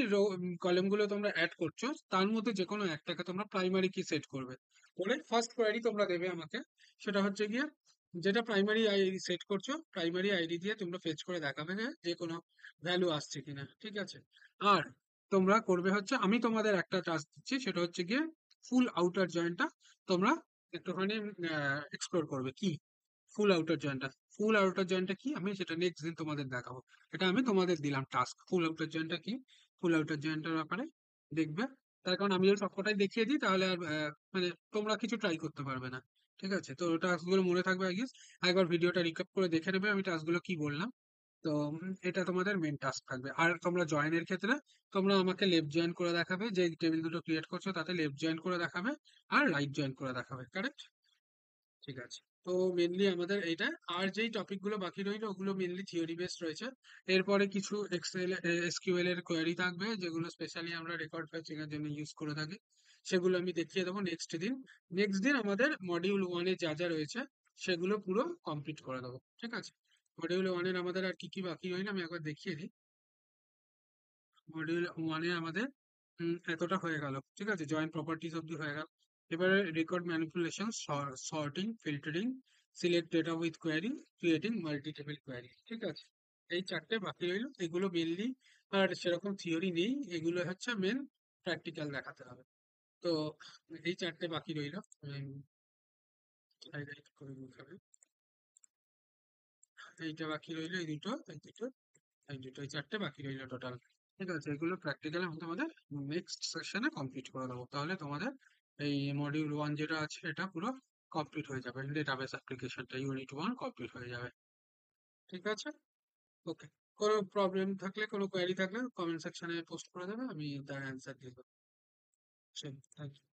কলামগুলো তোমরা অ্যাড করছো তার মধ্যে যে কোনো একটাকে তোমরা প্রাইমারি কি সেট করবে। করে ফার্স্ট কোয়ারি তোমরা দেবে আমাকে, সেটা হচ্ছে গিয়ে যেটা প্রাইমারি আইডি সেট করছো, প্রাইমারি আইডি দিয়ে তোমরা ফেচ করে দেখাবে যে কোনো ভ্যালু আসছে কিনা। ঠিক আছে? আর তোমরা করবে হচ্ছে, আমি তোমাদের একটা টাস্ক দিচ্ছি, সেটা হচ্ছে গিয়ে ফুল আউটার জয়েন্টটা তোমরা একটুখানি এক্সপ্লোর করবে। কি ফুল আউটার জয়েন্টটা? ফুল আউটার জয়েন্টটা কি আমি সেটা নেক্সট দিন তোমাদের দেখাবো। এটা আমি তোমাদের দিলাম টাস্ক, ফুল আউটার জয়েন্টটা কি, ফুল আউটার জয়েন্টের ব্যাপারে দেখবে। তার কারণ আমি যদি সবকটাই দেখিয়ে দিই তাহলে আর মানে তোমরা কিছু ট্রাই করতে পারবে না। ঠিক আছে? তো টাস্ক গুলো মনে থাকবে আই গেস। একবার ভিডিওটা রিক্যাপ করে দেখে নেবে আমি টাস্ক গুলো কি বললাম। তো এটা তোমাদের মেন টাস্ক থাকবে। আর তোমরা জয়েনের ক্ষেত্রে তোমরা আমাকে লেফট জয়েন করে দেখাবে, যে টেবিল দুটো ক্রিয়েট করছো তাতে লেফট জয়েন করে দেখাবে আর রাইট জয়েন করে দেখাবে। কারেক্ট? ঠিক আছে। তো মেনলি আমাদের এইটা। আর যেই টপিক গুলো বাকি রইলো ওগুলো মেনলি থিওরি বেসড রয়েছে। এরপরে কিছু এক্সেল এসকিউএল এর কোয়েরি থাকবে যেগুলো স্পেশালি আমরা রেকর্ড ফেচিং এর জন্য ইউজ করে থাকি। সেগুলো আমি দেখিয়ে দেবো নেক্সট দিন। নেক্সট দিন আমাদের মডিউল ওয়ানে যা যা রয়েছে সেগুলো পুরো কমপ্লিট করে দেবো। ঠিক আছে? মডিউল ওয়ানের আমাদের আর কি কি বাকি রইলো আমি একবার দেখিয়ে দিই। মডিউল ওয়ানে আমাদের এতটা হয়ে গেল। ঠিক আছে? জয়েন্ট প্রপার্টিজ অব্দি হয়ে গেল। এবারে record manipulation, sorting, filtering, select data with query, creating multi table query. ঠিক আছে? এই চারটে বাকি রইলো। এগুলো মেনলি আর সেরকম থিওরি নেই, এগুলো হচ্ছে মেন প্র্যাকটিক্যাল দেখাতে হবে। তো এই চারটে বাকি রইলো। হাইলাইট করে দেখাবে। এইটা বাকি রইলো, এই দুটো, এই দুটো, এই দুটো, এই চারটে বাকি রইলো টোটাল। ঠিক আছে? এগুলো প্র্যাকটিক্যাল আমি তোমাদের নেক্সট সেশনে কমপ্লিট করে দেবো। তাহলে তোমাদের এই মডিউল ওয়ান যেটা আছে এটা পুরো কমপ্লিট হয়ে যাবে, ডেটাবেস অ্যাপ্লিকেশনটা ইউনিট ওয়ান কমপ্লিট হয়ে যাবে। ঠিক আছে? ওকে। কোনো প্রবলেম থাকলে, কোনো কোয়ারি থাকলে কমেন্ট সেকশনে পোস্ট করে দেবে, আমি তার অ্যান্সার দিয়ে দেবো। Thank you.